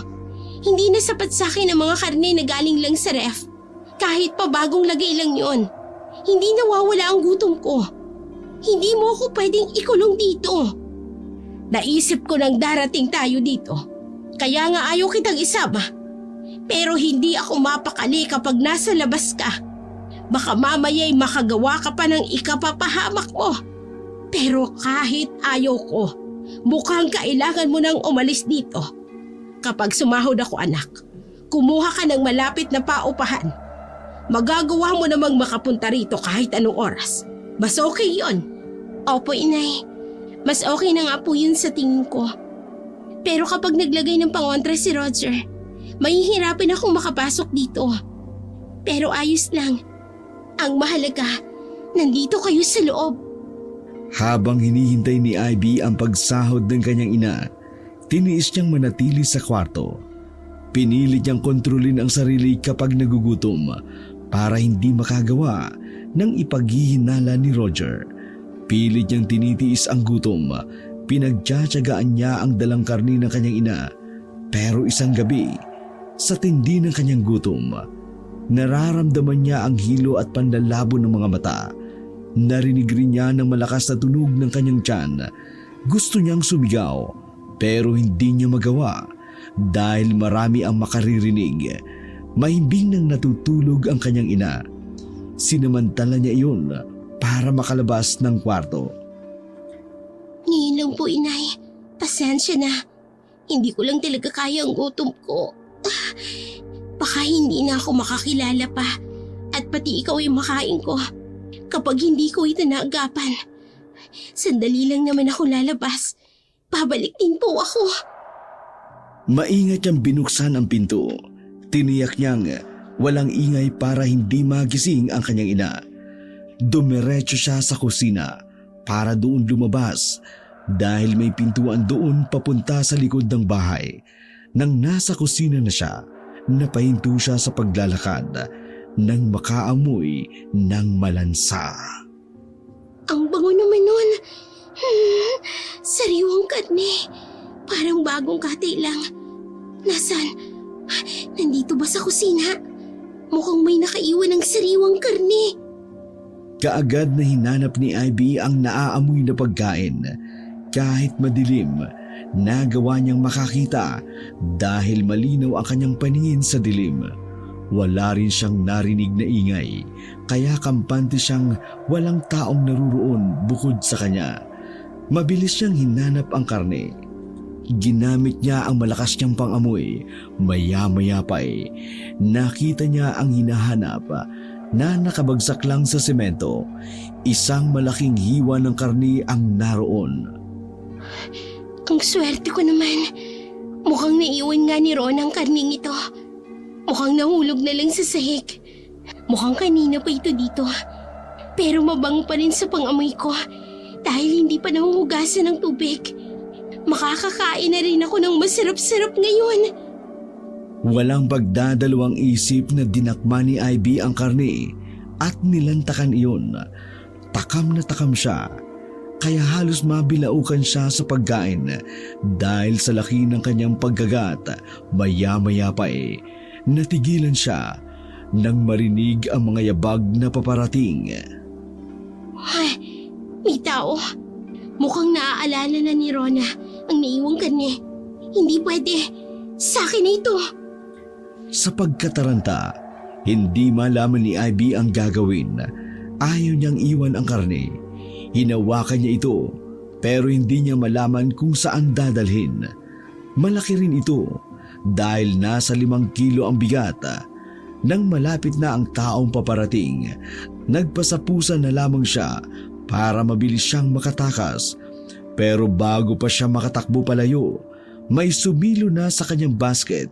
Hindi na sapat sa akin ang mga karne na galing lang sa ref. Kahit pa bagong lagay lang yon. Hindi nawawala ang gutom ko. Hindi mo ako pwedeng ikulong dito. Naisip ko nang darating tayo dito. Kaya nga ayaw kitang isama. Pero hindi ako mapakali kapag nasa labas ka. Baka mamaya'y makagawa ka pa ng ikapapahamak mo. Pero kahit ayaw ko, mukhang kailangan mo nang umalis dito. Kapag sumahod ako, anak, kumuha ka ng malapit na paupahan. Magagawa mo namang makapunta rito kahit anong oras. Mas okay yon. Opo, inay. Mas okay na nga po yun sa tingin ko. Pero kapag naglagay ng pangontra si Roger, mahihirapan akong makapasok dito. Pero ayos lang. Ang mahalaga, nandito kayo sa loob. Habang hinihintay ni Ivy ang pagsahod ng kanyang ina, tiniis niyang manatili sa kwarto. Pinilit niyang kontrolin ang sarili kapag nagugutom para hindi makagawa ng ipaghihinala ni Roger. Pilit niyang tinitiis ang gutom. Pinagtsatsagaan niya ang dalang karni ng kanyang ina. Pero isang gabi, sa tindi ng kanyang gutom, nararamdaman niya ang hilo at panlalabo ng mga mata. Narinig rin niya ng malakas na tunog ng kanyang tiyan. Gusto niyang sumigaw, pero hindi niya magawa dahil marami ang makaririnig. Mahimbing nang natutulog ang kanyang ina. Sinamantala niya iyon para makalabas ng kwarto. Ngayon lang po, inay. Pasensya na. Hindi ko lang talaga kaya ang gutom ko. Baka hindi na ako makakilala pa. At pati ikaw ay makain ko. Kapag hindi ko ito naagapan. Sandali lang naman ako lalabas. Babalik din po ako. Maingat niyang binuksan ang pinto. Tiniyak niyang walang ingay para hindi magising ang kanyang ina. Dumiretso siya sa kusina para doon lumabas dahil may pintuan doon papunta sa likod ng bahay. Nang nasa kusina na siya, napahinto siya sa paglalakad nang makaamoy ng malansa. Ang bango naman nun. Sariwang karne. Parang bagong kati lang. Nasaan? Nandito ba sa kusina? Mukhang may nakaiwan ng sariwang karne. Kaagad na hinanap ni Ivy ang naaamoy na pagkain. Kahit madilim, nagawa niyang makakita dahil malinaw ang kanyang paningin sa dilim. Wala rin siyang narinig na ingay, kaya kampante siyang walang taong naruroon bukod sa kanya. Mabilis siyang hinanap ang karne. Ginamit niya ang malakas niyang pangamoy. Maya-maya pa nakita niya ang hinahanap na nakabagsak lang sa semento. Isang malaking hiwa ng karne ang naroon. Ang swerte ko naman. Mukhang naiwan nga ni Ron ang karning ito. Mukhang nahulog na lang sa sahig. Mukhang kanina pa ito dito. Pero mabango pa rin sa pangamoy ko dahil hindi pa nahuhugasan ng tubig. Makakakain na rin ako ng masarap-sarap ngayon. Walang pagdadalawang isip na dinakma ni Ivy ang karne at nilantakan iyon. Takam na takam siya, kaya halos mabilaukan siya sa pagkain dahil sa laki ng kanyang pagkagat. Maya-maya pa natigilan siya nang marinig ang mga yabag na paparating. May tao. Mukhang naaalala na ni Rona ang naiwang karne. Hindi pwede. Sa akin na ito. Sa pagkataranta, hindi malaman ni Ivy ang gagawin. Ayaw niyang iwan ang karne. Hinawakan niya ito, pero hindi niya malaman kung saan dadalhin. Malaki rin ito dahil nasa 5 kilo ang bigat. Nang malapit na ang taong paparating, nagpasapusa na lamang siya para mabilis siyang makatakas. Pero bago pa siya makatakbo palayo, may sumilo na sa kanyang basket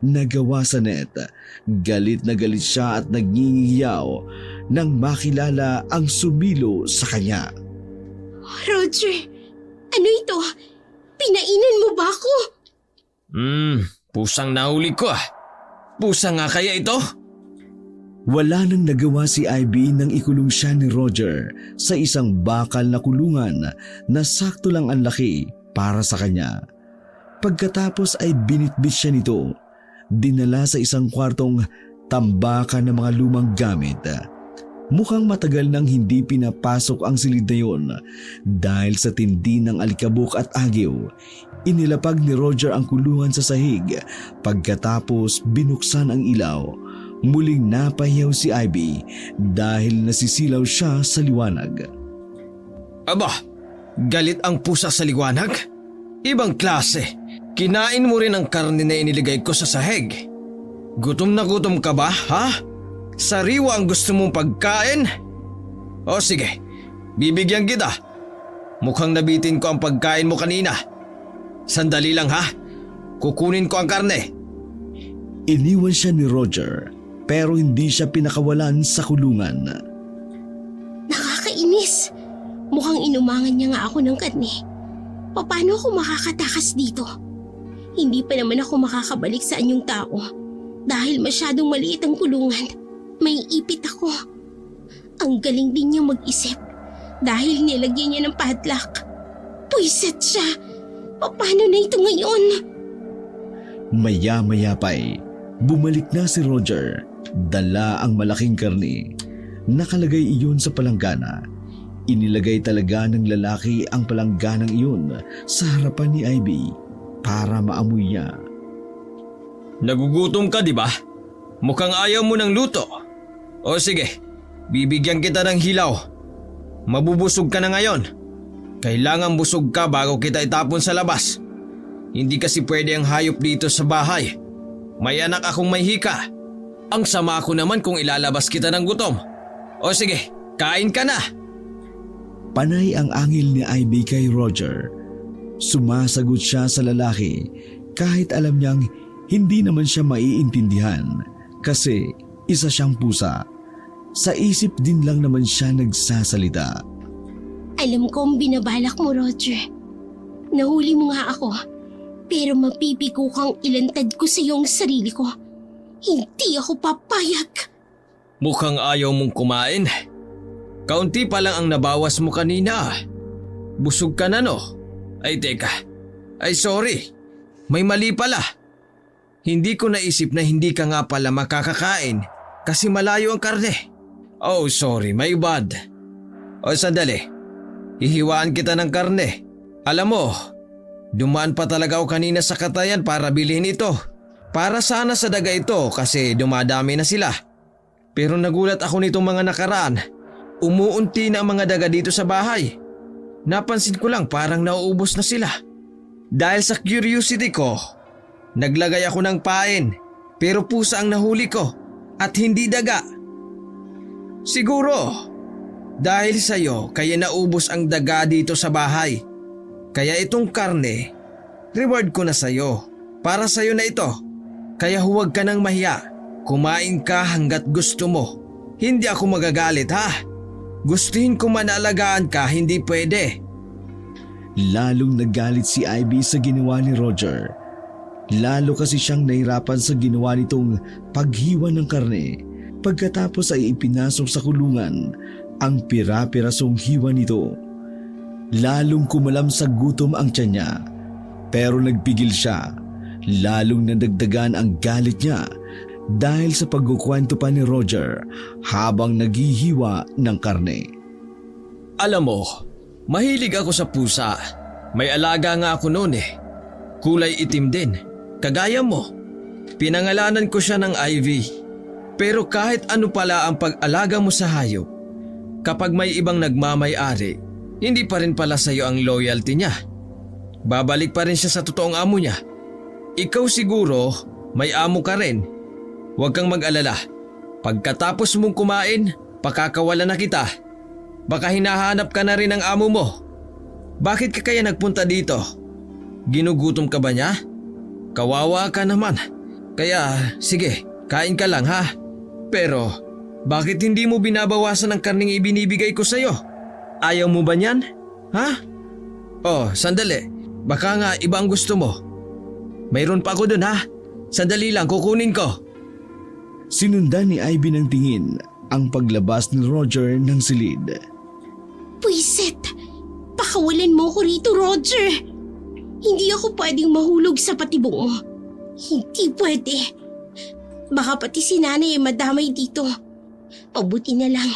na gawa sa net. Galit na galit siya at nagningiyaw nang makilala ang sumilo sa kanya. Roger, ano ito? Pinainan mo ba ako? Pusang nahuli ko ah. Pusa nga kaya ito? Wala nang nagawa si Ivy nang ikulong siya ni Roger sa isang bakal na kulungan na sakto lang ang laki para sa kanya. Pagkatapos ay binitbit siya nito, dinala sa isang kwartong tambakan ng mga lumang gamit. Mukhang matagal nang hindi pinapasok ang silid na yun dahil sa tindi ng alikabok at agyo. Inilapag ni Roger ang kulungan sa sahig pagkatapos binuksan ang ilaw. Muling napahiyaw si Ivy dahil nasisilaw siya sa liwanag. Aba, galit ang pusa sa liwanag? Ibang klase. Kinain mo rin ang karne na iniligay ko sa sahig. Gutom na gutom ka ba, ha? Sariwa ang gusto mong pagkain? O sige, bibigyan kita. Mukhang nabitin ko ang pagkain mo kanina. Sandali lang ha, kukunin ko ang karne. Iniwan siya ni Roger pero hindi siya pinakawalan sa kulungan. Nakakainis. Mukhang inumangan niya nga ako ng karne. Paano ako makakatakas dito? Hindi pa naman ako makakabalik sa anyong tao. Dahil masyadong maliit ang kulungan, may ipit ako. Ang galing din niya mag-isip. Dahil nilagyan niya ng padlock. Puiset siya. Paano na ito ngayon? Maya-maya pa'y bumalik na si Roger. Dala ang malaking karne. Nakalagay iyon sa palanggana. Inilagay talaga ng lalaki ang palangganang iyon sa harapan ni Ivy para maamoy niya. Nagugutom ka, di ba? Mukhang ayaw mo ng luto. O sige, bibigyan kita ng hilaw. Mabubusog ka na ngayon. Kailangan busog ka bago kita itapon sa labas. Hindi kasi pwede ang hayop dito sa bahay. May anak akong may hika. Ang sama ko naman kung ilalabas kita ng gutom. O sige, kain ka na. Panay ang angil ni Ivy kay Roger. Sumasagot siya sa lalaki kahit alam niyang hindi naman siya maiintindihan kasi isa siyang pusa. Sa isip din lang naman siya nagsasalita. Alam ko ang binabalak mo, Roger. Nahuli mo nga ako, pero mapipigo kang ilantad ko sa iyo ang sarili ko. Hindi ako papayag. Mukhang ayaw mong kumain. Kaunti pa lang ang nabawas mo kanina. Busog ka na no? Ay teka, ay sorry. May mali pala. Hindi ko naisip na hindi ka nga pala makakakain kasi malayo ang karne. Oh sorry, my bad. O sandali, hihiwaan kita ng karne. Alam mo, dumaan pa talaga ako kanina sa katayan para bilhin ito. Para sana sa daga ito kasi dumadami na sila. Pero nagulat ako nitong mga nakaraan. Umuunti na ang mga daga dito sa bahay. Napansin ko lang parang nauubos na sila. Dahil sa curiosity ko, naglagay ako ng pain pero pusa ang nahuli ko at hindi daga. Siguro, dahil sa'yo kaya naubos ang daga dito sa bahay. Kaya itong karne, reward ko na sa'yo. Para sa'yo na ito. Kaya huwag ka nang mahiya. Kumain ka hanggat gusto mo. Hindi ako magagalit ha. Gustuhin ko man alagaan ka, hindi pwede. Lalong nagalit si Ivy sa ginawa ni Roger. Lalo kasi siyang nahirapan sa ginawa nitong paghiwa ng karne. Pagkatapos ay ipinasok sa kulungan ang pira-pirasong hiwa nito. Lalong kumalam sa gutom ang tiyan niya. Pero nagpigil siya. Lalong nadagdagan ang galit niya dahil sa pagkukwento pa ni Roger habang naghihiwa ng karne. Alam mo, Mahilig ako sa pusa. May alaga nga ako noon eh. Kulay itim din, kagaya mo. Pinangalanan ko siya ng Ivy. Pero kahit ano pala ang pag-alaga mo sa hayop, kapag may ibang nagmamay-ari, hindi pa rin pala sa'yo ang loyalty niya. Babalik pa rin siya sa totoong amo niya. Ikaw siguro, may amo ka rin. Huwag kang mag-alala. Pagkatapos mong kumain, pakakawalan na kita. Baka hinahanap ka na rin ng amo mo. Bakit ka kaya nagpunta dito? Ginugutom ka ba niya? Kawawa ka naman. Kaya sige, kain ka lang ha. Pero bakit hindi mo binabawasan ang karning ibinibigay ko sa'yo? Ayaw mo ba niyan? Ha? Oh, sandali. Baka nga iba ang gusto mo. Mayroon pa ako dun ha. Sandali lang, kukunin ko. Sinundan ni Ivy ng tingin ang paglabas ni Roger ng silid. Pwisit! Pakawalan mo ko rito, Roger! Hindi ako pwedeng mahulog sa patibong mo. Hindi pwede. Baka pati si nanay ay madamay dito. Pabuti na lang,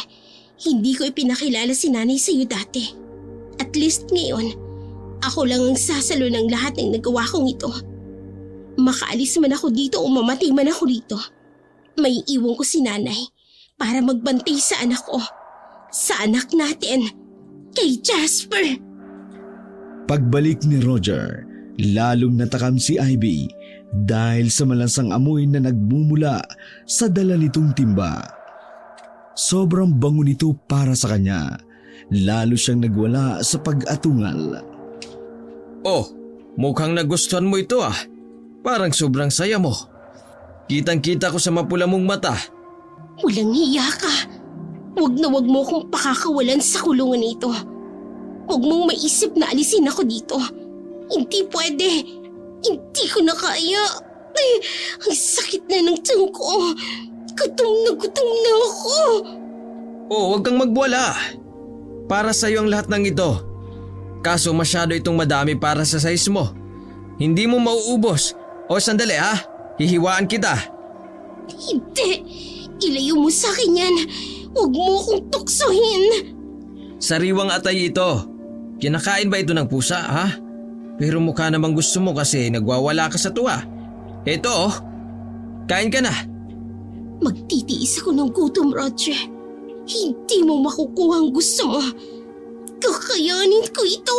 hindi ko ipinakilala si nanay sa'yo dati. At least ngayon, ako lang ang sasalo ng lahat ng nagawa kong ito. Makaalis man ako dito o mamatay man ako dito, may iwan ko si nanay para magbantay sa anak ko. Sa anak natin, kay Jasper. Pagbalik ni Roger, lalong natakam si Ivy dahil sa malansang amoy na nagmumula sa dala nitong timba. Sobrang bango nito para sa kanya, lalo siyang nagwala sa pag-atungal. Oh, mukhang nagustuhan mo ito ah. Parang sobrang saya mo. Kitang-kita ko sa mapula mong mata. Walang hiya ka. Huwag na huwag mo akong pakakawalan sa kulungan nito. Huwag mong maisip na alisin ako dito. Hindi pwede. Hindi ko na kaya. Ay, ang sakit na ng tiyan ko. Gutom na ako. Oh, huwag kang magwala. Para sa'yo ang lahat ng ito. Kaso masyado itong madami para sa size mo. Hindi mo mauubos. O sandali ha, hihiwaan kita. Hindi. Ilayo mo sa akin yan. Huwag mo akong tuksohin. Sariwang atay ito. Kinakain ba ito ng pusa ha? Pero mukha namang gusto mo kasi nagwawala ka sa tuwa. Ito oh, kain ka na. Magtitiis ako ng gutom, Roger. Hindi mo makukuha ang gusto mo. Kakayanin ko ito.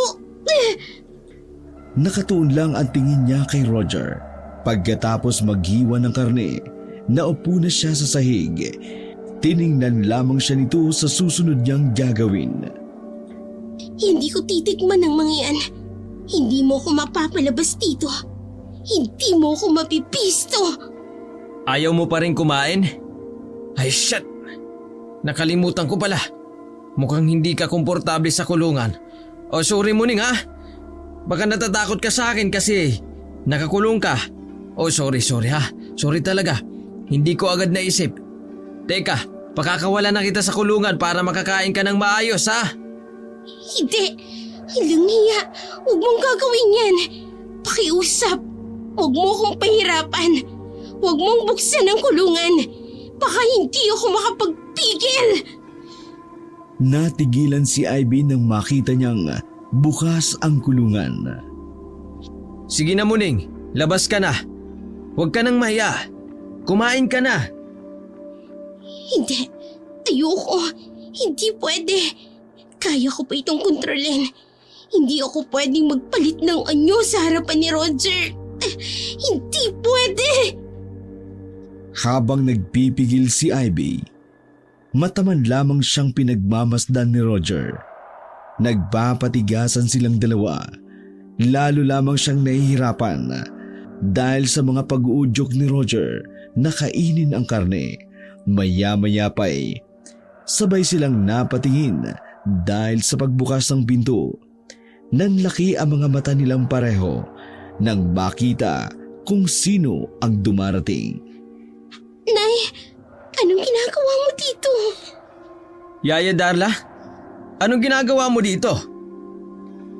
Nakatuon lang ang tingin niya kay Roger. Pagkatapos maghiwa ng karne, naupo na siya sa sahig. Tiningnan lamang siya nito sa susunod niyang gagawin. Hindi ko titikman ng mga yan. Hindi mo ako mapapalabas dito. Hindi mo ako mapipisto. Ayaw mo pa rin kumain? Ay shit! Nakalimutan ko pala. Mukhang hindi ka komportable sa kulungan. O sorry Muning ha. Baka natatakot ka sa akin kasi nakakulong ka. O sorry ha. Sorry talaga. Hindi ko agad naisip. Teka, pakakawala na kita sa kulungan para makakain ka ng maayos ha. Hindi. Ilang hiya. Huwag mong gagawin yan. Pakiusap. Huwag mo akong pahirapan. Huwag mong buksan ang kulungan. Baka hindi ako makapagpigil. Natigilan si Ivy nang makita niyang bukas ang kulungan. Sige na Muning, labas ka na. Huwag ka nang mahiya. Kumain ka na. Hindi. Ayoko. Hindi pwede. Kaya ko pa itong kontrolin. Hindi ako pwedeng magpalit ng anyo sa harapan ni Roger. Hindi pwede. Habang nagpipigil si Ivy, mataman lamang siyang pinagmamasdan ni Roger. Nagpapatigasan silang dalawa. Lalo lamang siyang nahihirapan dahil sa mga pag-uudyok ni Roger na kainin ang karne. Maya-maya pa'y sabay silang napatingin dahil sa pagbukas ng pinto. Nanlaki ang mga mata nilang pareho nang makita kung sino ang dumarating. Nay, anong ginagawa mo dito? Yaya Darla, anong ginagawa mo dito?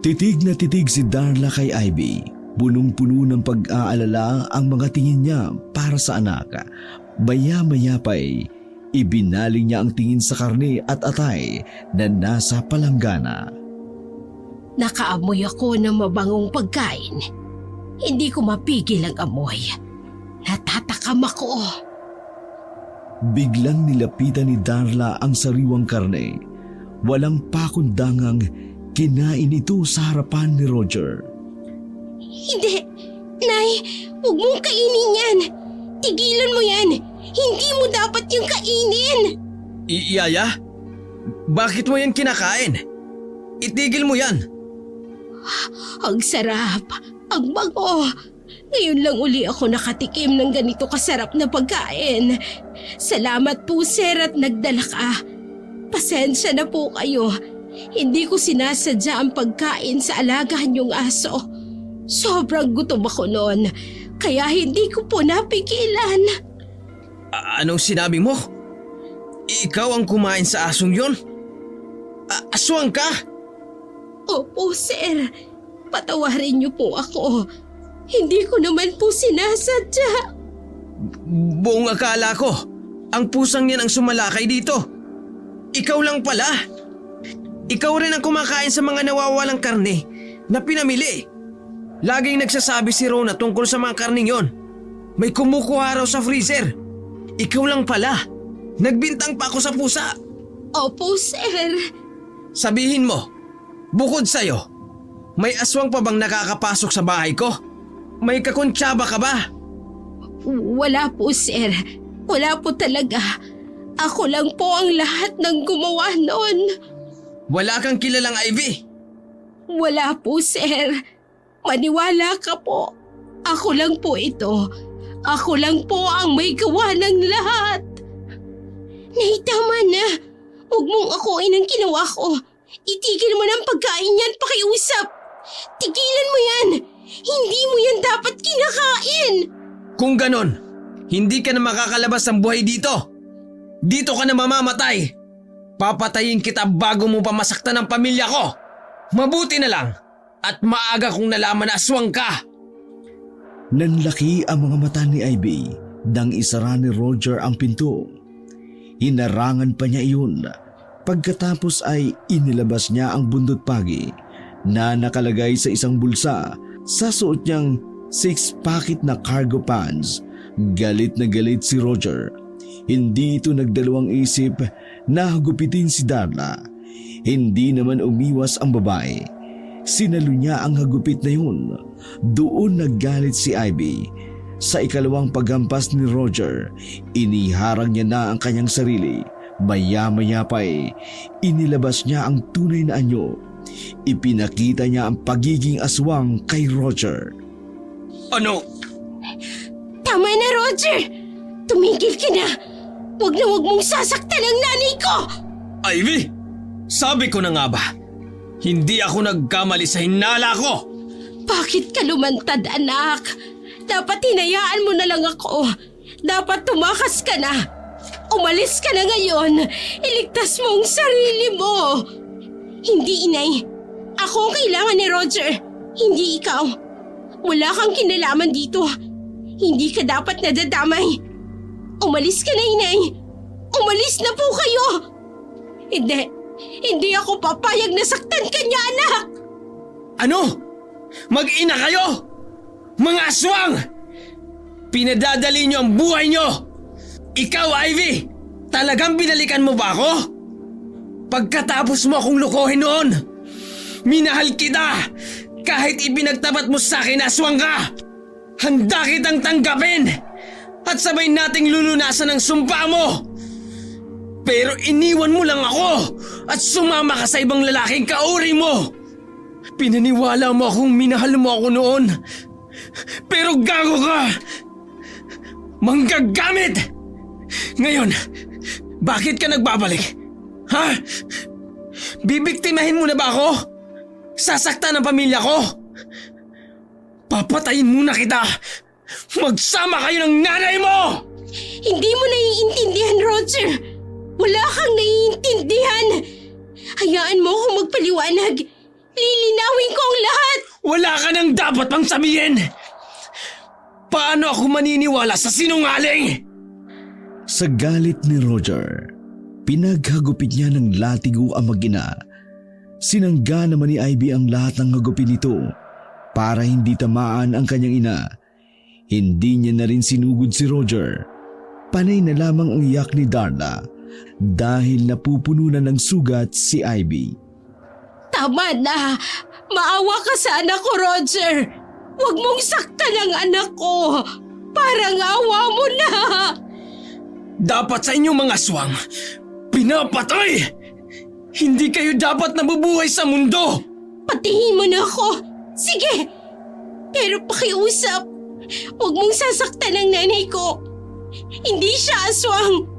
Titig na titig si Darla kay Ivy. Punong-puno ng pag-aalala ang mga tingin niya para sa anak. Maya-maya pa'y ibinaling niya ang tingin sa karne at atay na nasa palanggana. Nakaamoy ako ng mabangong pagkain. Hindi ko mapigil ang amoy. Natatakam ako. Biglang nilapitan ni Darla ang sariwang karne. Walang pakundangang kinain ito sa harapan ni Roger. Hindi! Nay, huwag mong kainin yan! Tigilan mo yan! Hindi mo dapat yung kainin! Yaya? Bakit mo yan kinakain? Itigil mo yan! Ang sarap! Ang bango! Ngayon lang uli ako nakatikim ng ganito kasarap na pagkain. Salamat po, sir, at nagdala ka. Pasensya na po kayo. Hindi ko sinasadya ang pagkain sa alagahan yung aso. Sobrang gutom ako noon, kaya hindi ko po napigilan. Anong sinabi mo? Ikaw ang kumain sa asong yon? Aswang ka? Opo, sir. Patawarin niyo po ako. Hindi ko naman po sinasadya. Buong akala ko, ang pusang yan ang sumalakay dito. Ikaw lang pala. Ikaw rin ang kumakain sa mga nawawalang karne na pinamili. Laging nagsasabi si Rona tungkol sa mga karning yon. May kumukuha raw sa freezer. Ikaw lang pala. Nagbintang pa ako sa pusa. Opo, sir. Sabihin mo, bukod sa'yo, may aswang pa bang nakakapasok sa bahay ko? May kakuntsaba ka ba? Wala po, sir. Wala po talaga. Ako lang po ang lahat ng gumawa noon. Wala kang kilalang Ivy? Wala po, sir. Maniwala ka po. Ako lang po ito. Ako lang po ang may gawa ng lahat. Nay, tama na. Huwag mong akuin ang ginawa ko. Itigil mo ng pagkain yan, pakiusap. Tigilan mo yan. Hindi mo yan dapat kinakain. Kung ganon, hindi ka na makakalabas ng buhay dito. Dito ka na mamamatay. Papatayin kita bago mo pa masaktan ang pamilya ko. Mabuti na lang at maaga kong nalaman na aswang ka. Nanlaki ang mga mata ni Ivy nang isara ni Roger ang pinto. Hinarangan pa niya iyon. Pagkatapos ay inilabas niya ang bundot pagi na nakalagay sa isang bulsa sa suot niyang 6-packet na cargo pants. Galit na galit si Roger. Hindi ito nagdalawang isip na hagupitin si Darla. Hindi naman umiwas ang babae. Sinalo niya ang hagupit na yun. Doon naggalit si Ivy. Sa ikalawang paghampas ni Roger, iniharang niya na ang kanyang sarili. Maya-maya pa inilabas niya ang tunay na anyo. Ipinakita niya ang pagiging aswang kay Roger. Ano? Tama na, Roger. Tumigil ka na. Huwag na huwag mong sasaktan ang nanay ko. Ivy, sabi ko na nga ba, hindi ako nagkamali sa hinala ko. Bakit ka lumantad, anak? Dapat hinayaan mo na lang ako. Dapat tumakas ka na. Umalis ka na ngayon. Iligtas mo ang sarili mo. Hindi, inay. Ako ang kailangan ni Roger. Hindi ikaw. Wala kang kinalaman dito. Hindi ka dapat nadadamay. Umalis ka na, inay. Umalis na po kayo. Hindi ako papayag na saktan ka niya, anak. Ano? Mag-ina kayo? Mga aswang! Pinadadali niyo ang buhay niyo! Ikaw, Ivy! Talagang binalikan mo ba ako? Pagkatapos mo akong lukohin noon, minahal kita! Kahit ibinagtapat mo sa akin na aswang ka! Handa kitang tanggapin! At sabay nating lulunasan ang sumpa mo! Pero iniwan mo lang ako at sumama ka sa ibang lalaking kauri mo! Pinaniwala mo akong minahal mo ako noon. Pero gago ka! Manggagamit! Ngayon, bakit ka nagbabalik? Ha? Bibiktimahin mo na ba ako? Sasaktan ang pamilya ko? Papatayin muna kita! Magsama kayo ng nanay mo! Hindi mo naiintindihan, Roger. Wala kang naiintindihan. Hayaan mo akong magpaliwanag. Lilinawin ko ang lahat. Wala ka nang dapat pang sabihin! Paano ako maniniwala sa sinungaling? Sa galit ni Roger, pinaghagupit niya ng latigo ang mag-ina. Sinangga naman ni Ivy ang lahat ng hagupin nito para hindi tamaan ang kanyang ina. Hindi niya na rin sinugod si Roger. Panay na lamang ang iyak ni Darla dahil napupuno na ng sugat si Ivy. Tama na! Maawa ka sa anak ko, Roger! Huwag mong saktan ang anak ko! Parang awa mo na! Dapat sa inyong mga aswang, pinapatay! Hindi kayo dapat nabubuhay sa mundo! Patingin mo na ako! Sige! Pero pakiusap, huwag mong sasaktan ang nanay ko. Hindi siya aswang.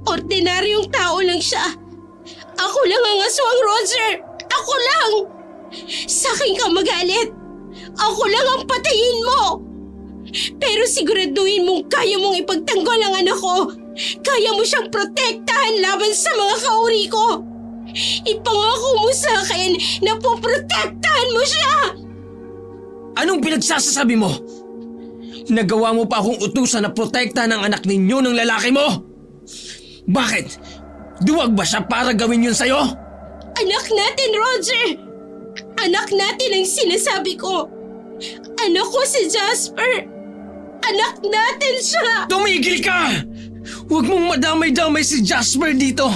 Ordinaryong tao lang siya. Ako lang ang aswang, Roger! Ako lang! Sa akin ka magalit. Ako lang ang patayin mo. Pero siguraduhin mong kaya mong ipagtanggol ang anak ko. Kaya mo siyang protektahan laban sa mga kauri ko. Ipangako mo sa akin na poprotektahan mo siya! Anong pinagsasasabi mo? Nagawa mo pa akong utusan na protektahan ang anak ninyo ng lalaki mo? Bakit? Duwag ba siya para gawin yun sa'yo? Anak natin, Roger! Anak natin ang sinasabi ko! Anak ko si Jasper! Anak natin siya! Tumigil ka! Huwag mong madamay-damay si Jasper dito!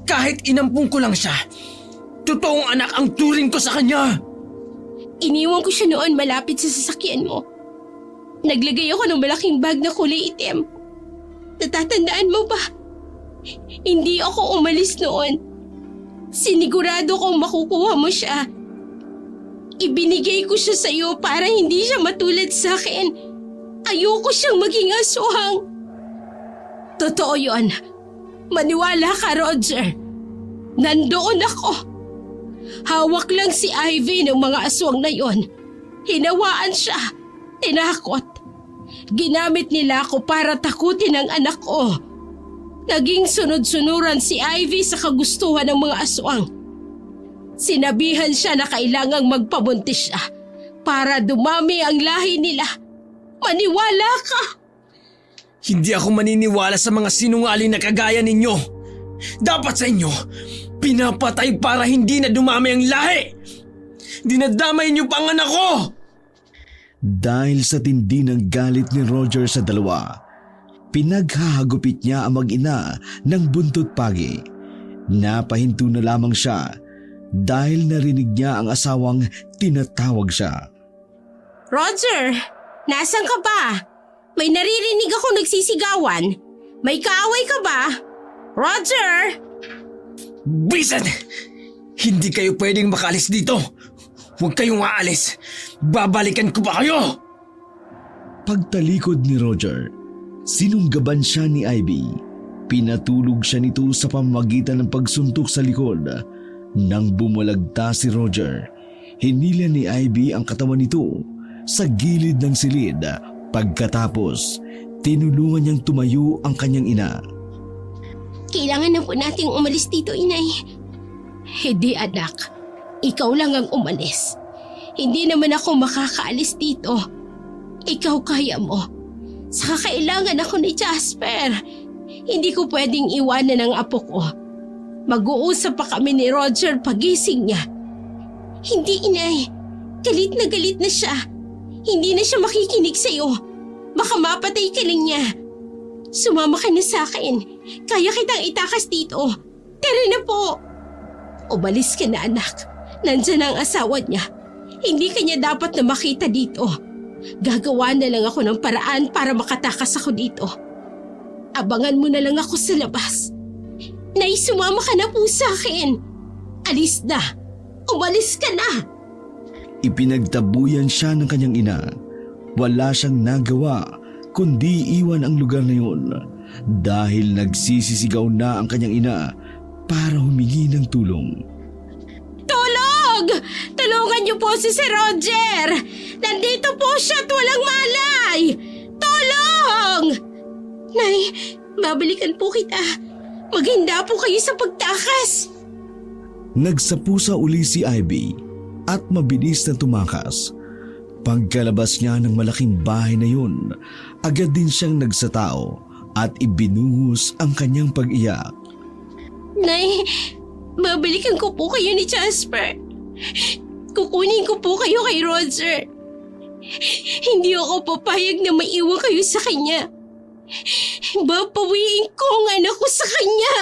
Kahit inampung ko lang siya, totoong anak ang turing ko sa kanya! Iniwan ko siya noon malapit sa sasakyan mo. Naglagay ako ng malaking bag na kulay itim. Natatandaan mo ba? Hindi ako umalis noon. Sinigurado kong makukuha mo siya. Ibinigay ko siya sa iyo para hindi siya matulad sa akin. Ayoko siyang maging aswang. Totoo yon. Maniwala ka, Roger. Nandoon ako. Hawak lang si Ivy ng mga aswang na yon. Hinawaan siya. Tinakot. Ginamit nila ako para takutin ang anak ko. Naging sunod-sunuran si Ivy sa kagustuhan ng mga aswang. Sinabihan siya na kailangang magpabuntis siya para dumami ang lahi nila. Maniwala ka! Hindi ako maniniwala sa mga sinungaling na kagaya ninyo. Dapat sa inyo, pinapatay para hindi na dumami ang lahi. Dinadamay niyo pa ang anak ko! Dahil sa tindi ng galit ni Roger sa dalawa, pinaghahagupit niya ang mag-ina ng buntot pagi. Napahinto na lamang siya dahil narinig niya ang asawang tinatawag siya. Roger! Nasaan ka ba? May naririnig ako nagsisigawan. May kaaway ka ba? Roger! Bisan! Hindi kayo pwedeng makaalis dito. Huwag kayong aalis. Babalikan ko pa kayo! Pagtalikod ni Roger, sinunggaban siya ni Ivy. Pinatulog siya nito sa pamamagitan ng pagsuntok sa likod. Nang bumalagta si Roger, hinila ni Ivy ang katawan nito sa gilid ng silid. Pagkatapos, tinulungan niyang tumayo ang kanyang ina. Kailangan na po nating umalis dito, inay. Hindi, anak. Ikaw lang ang umalis. Hindi naman ako makakaalis dito. Ikaw kaya mo. Saka kailangan ako ni Jasper. Hindi ko pwedeng iwanan ang apo ko. Mag-uusap pa kami ni Roger pagising niya. Hindi, inay. Galit na siya. Hindi na siya makikinig sa'yo. Baka mapatay ka lang niya. Sumama ka na sa akin. Kaya kitang itakas dito. Tara na po. Umalis ka na, anak. Nandyan ang asawa niya. Hindi ka niya dapat na makita dito. Gagawa na lang ako ng paraan para makatakas ako dito. Abangan mo na lang ako sa labas. Nay, sumama ka na po sa akin. Alis na. Umalis ka na. Ipinagtabuyan siya ng kanyang ina. Wala siyang nagawa kundi iwan ang lugar na yun dahil nagsisisigaw na ang kanyang ina para humingi ng tulong. Tulog! Tulungan niyo po si Sir Roger! Nandito po siya at walang malay! Tulong! Nay, babalikan po kita. Maganda po kayo sa pagtakas. Nagsapusa uli si Ivy at mabilis na tumakas. Pagkalabas niya ng malaking bahay na yun, agad din siyang nagsatao at ibinuhos ang kanyang pag-iyak. Nay, Babalikan ko po kayo ni Jasper. Kukunin ko po kayo kay Roger. Hindi ako papayag na maiwan kayo sa kanya. Babawiin ko ang anak ko sa kanya.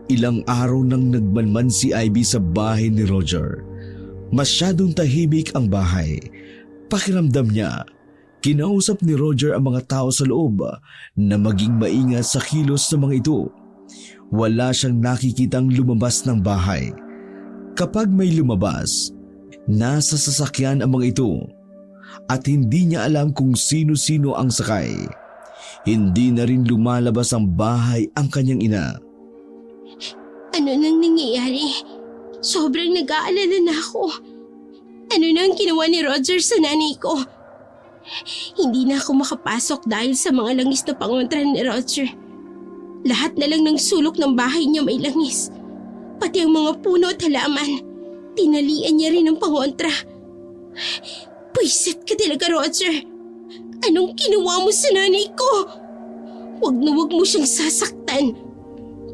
Ilang araw nang nagmanman si Ivy sa bahay ni Roger. Masyadong tahimik ang bahay. Pakiramdam niya, kinausap ni Roger ang mga tao sa loob na maging maingat sa kilos ng mga ito. Wala siyang nakikitang lumabas ng bahay. Kapag may lumabas, nasa sasakyan ang mga ito at hindi niya alam kung sino-sino ang sakay. Hindi na rin lumalabas ang bahay ang kanyang ina. Ano nang nangyayari? Sobrang nag-aalala na ako. Ano na ang ginawa ni Roger sa nanay ko? Hindi na ako makapasok dahil sa mga langis na pangontra ni Roger. Lahat na lang ng sulok ng bahay niya may langis. Pati ang mga puno at halaman. Tinalian niya rin ang pangontra. Pwisit ka talaga, Roger. Anong ginawa mo sa nanay ko? Huwag na huwag mo siyang sasaktan.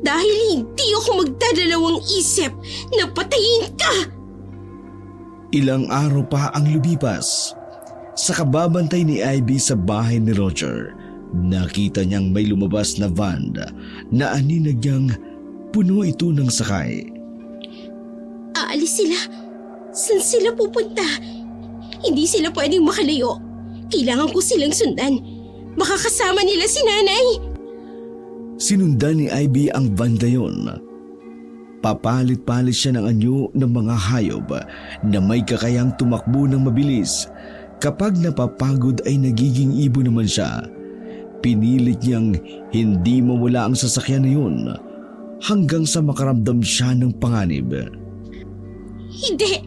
Dahil hindi ako magdadalawang isip na patayin ka. Ilang araw pa ang lumipas. Sa kababantay ni Ivy sa bahay ni Roger, nakita niyang may lumabas na van na aninagyang puno ito ng sakay. Aalis sila. Saan sila pupunta? Hindi sila pwedeng makalayo. Kailangan ko silang sundan. Baka kasama nila si nanay. Sinundan ni Ivy ang van gayon. Papalit-palit siya ng anyo ng mga hayop na may kakayang tumakbo ng mabilis. Kapag napapagod ay nagiging ibon naman siya. Pinilit niyang hindi mawala ang sasakyan na yun hanggang sa makaramdam siya ng panganib. Hindi.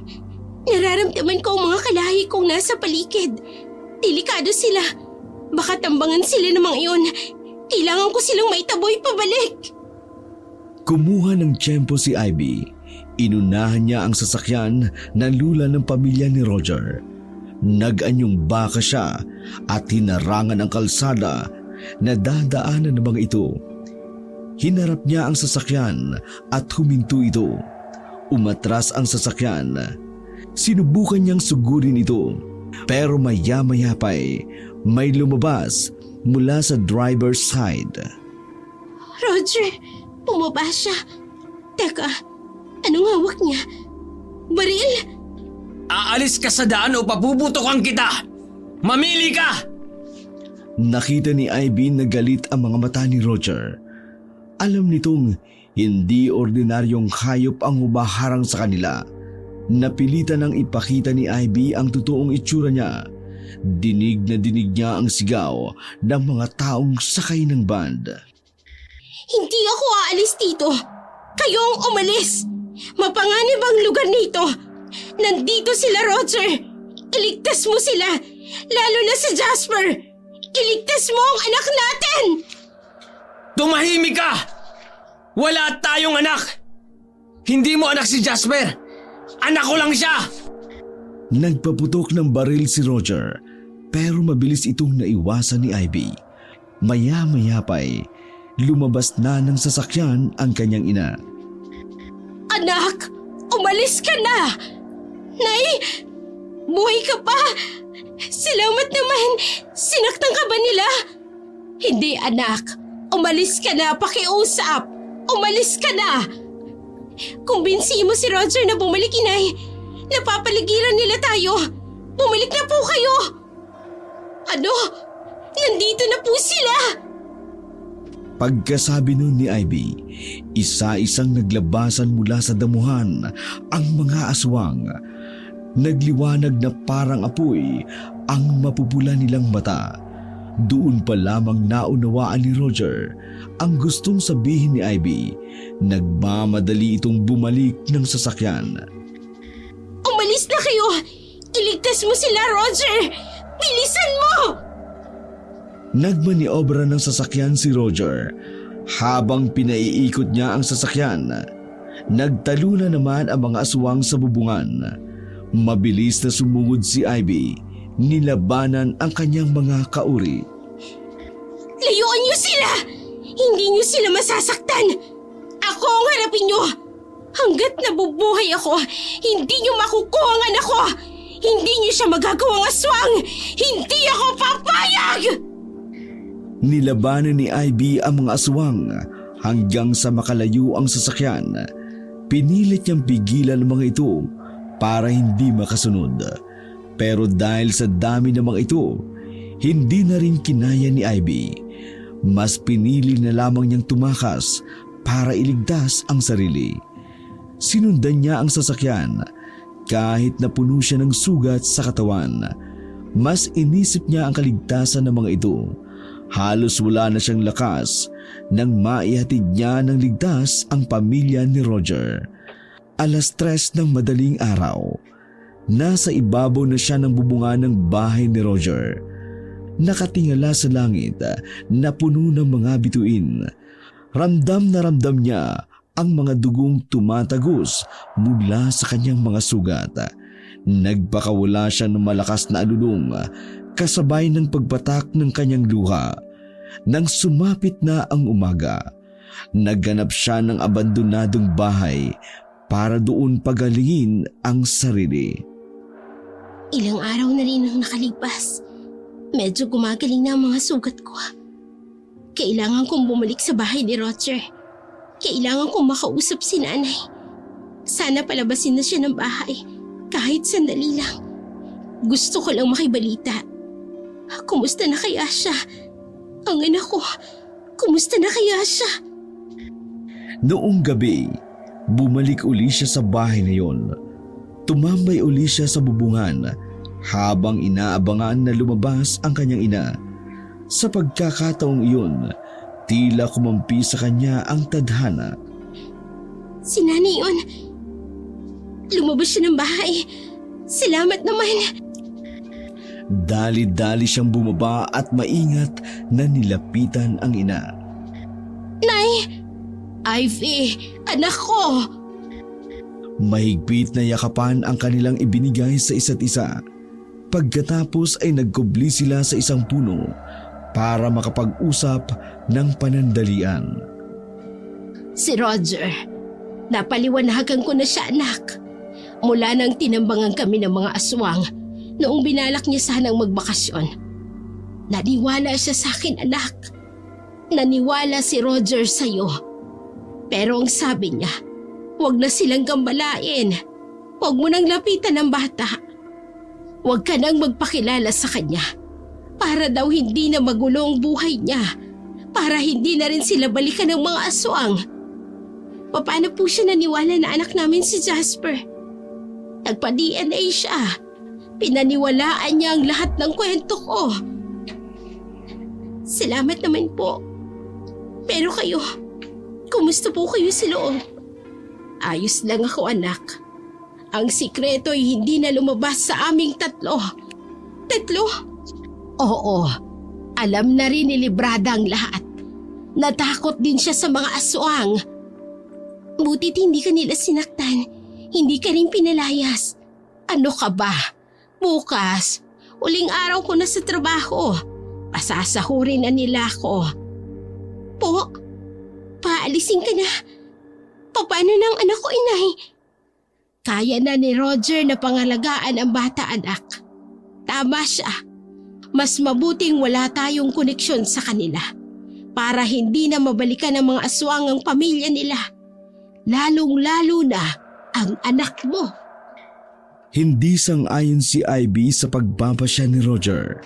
Nararamdaman ko ang mga kalahi kong nasa paligid. Delikado sila. Baka tambangan sila ng mga iyon. Kailangan ko silang maitaboy pabalik. Kumuha ng tiyempo si Ivy. Inunahan niya ang sasakyan na lula ng pamilya ni Roger. Nag-anyong baka siya at hinarangan ang kalsada na dadaanan ng mga ito. Hinarap niya ang sasakyan at huminto ito. Umatras ang sasakyan. Sinubukan niyang sugurin ito. Pero maya-maya pa'y may lumabas mula sa driver's side. Roger, bumaba siya. Teka, anong hawak niya? Baril? Aalis ka sa daan o papuputokan kita! Mamili ka! Nakita ni Ivy na galit ang mga mata ni Roger. Alam nitong hindi ordinaryong hayop ang humaharang sa kanila. Napilitan ng ipakita ni Ivy ang totoong itsura niya. Dinig na dinig niya ang sigaw ng mga taong sakay ng band. Hindi ako aalis dito. Kayo ang umalis. Mapanganib ang lugar nito. Nandito sila, Roger. Iligtas mo sila. Lalo na si Jasper. Iligtas mo ang anak natin. Tumahimik ka! Wala tayong anak! Hindi mo anak si Jasper! Anak ko lang siya! Nagpaputok ng baril si Roger pero mabilis itong naiwasan ni Ivy. Maya-maya pa'y lumabas na ng sasakyan ang kanyang ina. Anak, umalis ka na! Nay, buhay ka pa! Salamat naman! Sinaktan ka ba nila? Hindi, anak. Umalis ka na, pakiusap! Umalis ka na! Kumbinsihin mo si Roger na bumalik, inay. Napapaligiran nila tayo. Bumalik na po kayo! Ano? Nandito na po sila! Pagkasabi nun ni Ivy, isa-isang naglabasan mula sa damuhan ang mga aswang. Nagliwanag na parang apoy ang mapupula nilang mata. Doon pa lamang naunawaan ni Roger ang gustong sabihin ni Ivy. Nagmamadali itong bumalik ng sasakyan. Umalis na kayo! Iligtas mo sila, Roger! Bilisan mo! Nagmaniobra ng sasakyan si Roger. Habang pinaiikot niya ang sasakyan, nagtalo na naman ang mga aswang sa bubungan. Mabilis na sumugod si Ivy. Nilabanan ang kanyang mga kauri. Layuan niyo sila! Hindi niyo sila masasaktan! Ako ang harapin niyo! Hanggat nabubuhay ako, hindi niyo makukuha ang anak ko! Hindi niyo siya magagawang aswang! Hindi ako papayag! Nilabanan ni Ivy ang mga aswang hanggang sa makalayo ang sasakyan. Pinilit niyang pigilan ang mga ito para hindi makasunod. Pero dahil sa dami ng mga ito, hindi na rin kinaya ni Ivy. Mas pinili na lamang niyang tumakas para iligtas ang sarili. Sinundan niya ang sasakyan kahit na puno siya ng sugat sa katawan. Mas inisip niya ang kaligtasan ng mga ito. Halos wala na siyang lakas nang maihatid niya ng ligtas ang pamilya ni Roger. 3:00 ng madaling araw. Nasa ibabaw na siya ng bubunga ng bahay ni Roger. Nakatingala sa langit na puno ng mga bituin. Ramdam na ramdam niya ang mga dugong tumatagos mula sa kanyang mga sugat. Nagpakawala siya ng malakas na alulong kasabay ng pagbatak ng kanyang luha. Nang sumapit na ang umaga, naghanap siya ng abandonadong bahay para doon pagalingin ang sarili. Ilang araw na rin ang nakalipas. Medyo gumagaling na ang mga sugat ko. Kailangan kong bumalik sa bahay ni Roger. Kailangan kong makausap si nanay. Sana palabasin na siya ng bahay, kahit sandali lang. Gusto ko lang makibalita. Kumusta na kaya siya? Ang anak ko, kumusta na kaya siya? Noong gabi, bumalik uli siya sa bahay na yon. Tumambay uli siya sa bubungan habang inaabangan na lumabas ang kanyang ina. Sa pagkakataong iyon, tila kumampi sa kanya ang tadhana. Si nanay yun. Lumabas siya ng bahay. Salamat naman. Dali-dali siyang bumaba at maingat na nilapitan ang ina. Nay! Ivy! Anak ko! Mahigpit na yakapan ang kanilang ibinigay sa isa't isa. Pagkatapos ay nagkubli sila sa isang puno para makapag-usap ng panandalian. Si Roger. Napaliwanagan ko na siya, anak. Mula nang tinambangan kami ng mga aswang noong binalak niya sanang magbakasyon. Naniwala siya sa akin, anak. Naniwala si Roger sa'yo. Pero ang sabi niya, huwag na silang gambalain. Huwag mo nang lapitan ng bata. Huwag ka nang magpakilala sa kanya. Para daw hindi na magulo ang buhay niya. Para hindi na rin sila balikan ng mga aswang. Paano po siya naniwala na anak namin si Jasper? Nagpa-DNA siya. Pinaniwalaan niya ang lahat ng kwento ko. Salamat naman po. Pero kayo, kumusta po kayo sa loob? Ayos lang ako, anak. Ang sikreto ay hindi na lumabas sa aming tatlo. Tatlo? Oo. Alam na rin ni Librada ang lahat. Natakot din siya sa mga aswang. Butit hindi ka nila sinaktan. Hindi ka rin pinalayas. Ano ka ba? Bukas, uling araw ko na sa trabaho. Pasasahurin na nila ako. Po, paalisin ka na. Paano ng anak ko, inay? Kaya na ni Roger na pangalagaan ang bata, anak. Tama siya. Mas mabuting wala tayong koneksyon sa kanila para hindi na mabalikan ng mga aswang ang pamilya nila. Lalong-lalo na ang anak mo. Hindi sang-ayon si Ivy sa pagpapasya ni Roger.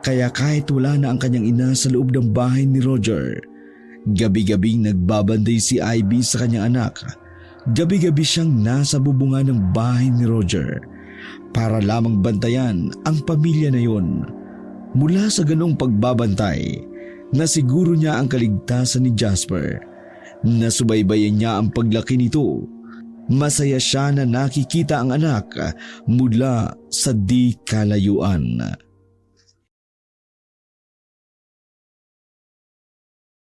Kaya kahit wala na ang kanyang ina sa loob ng bahay ni Roger, gabi-gabing nagbabanday si Ivy sa kanyang anak. Gabi-gabi siyang nasa bubunga ng bahay ni Roger para lamang bantayan ang pamilya na yon. Mula sa ganong pagbabantay, nasiguro niya ang kaligtasan ni Jasper. Nasubaybayan niya ang paglaki nito. Masaya siya na nakikita ang anak mula sa di kalayuan.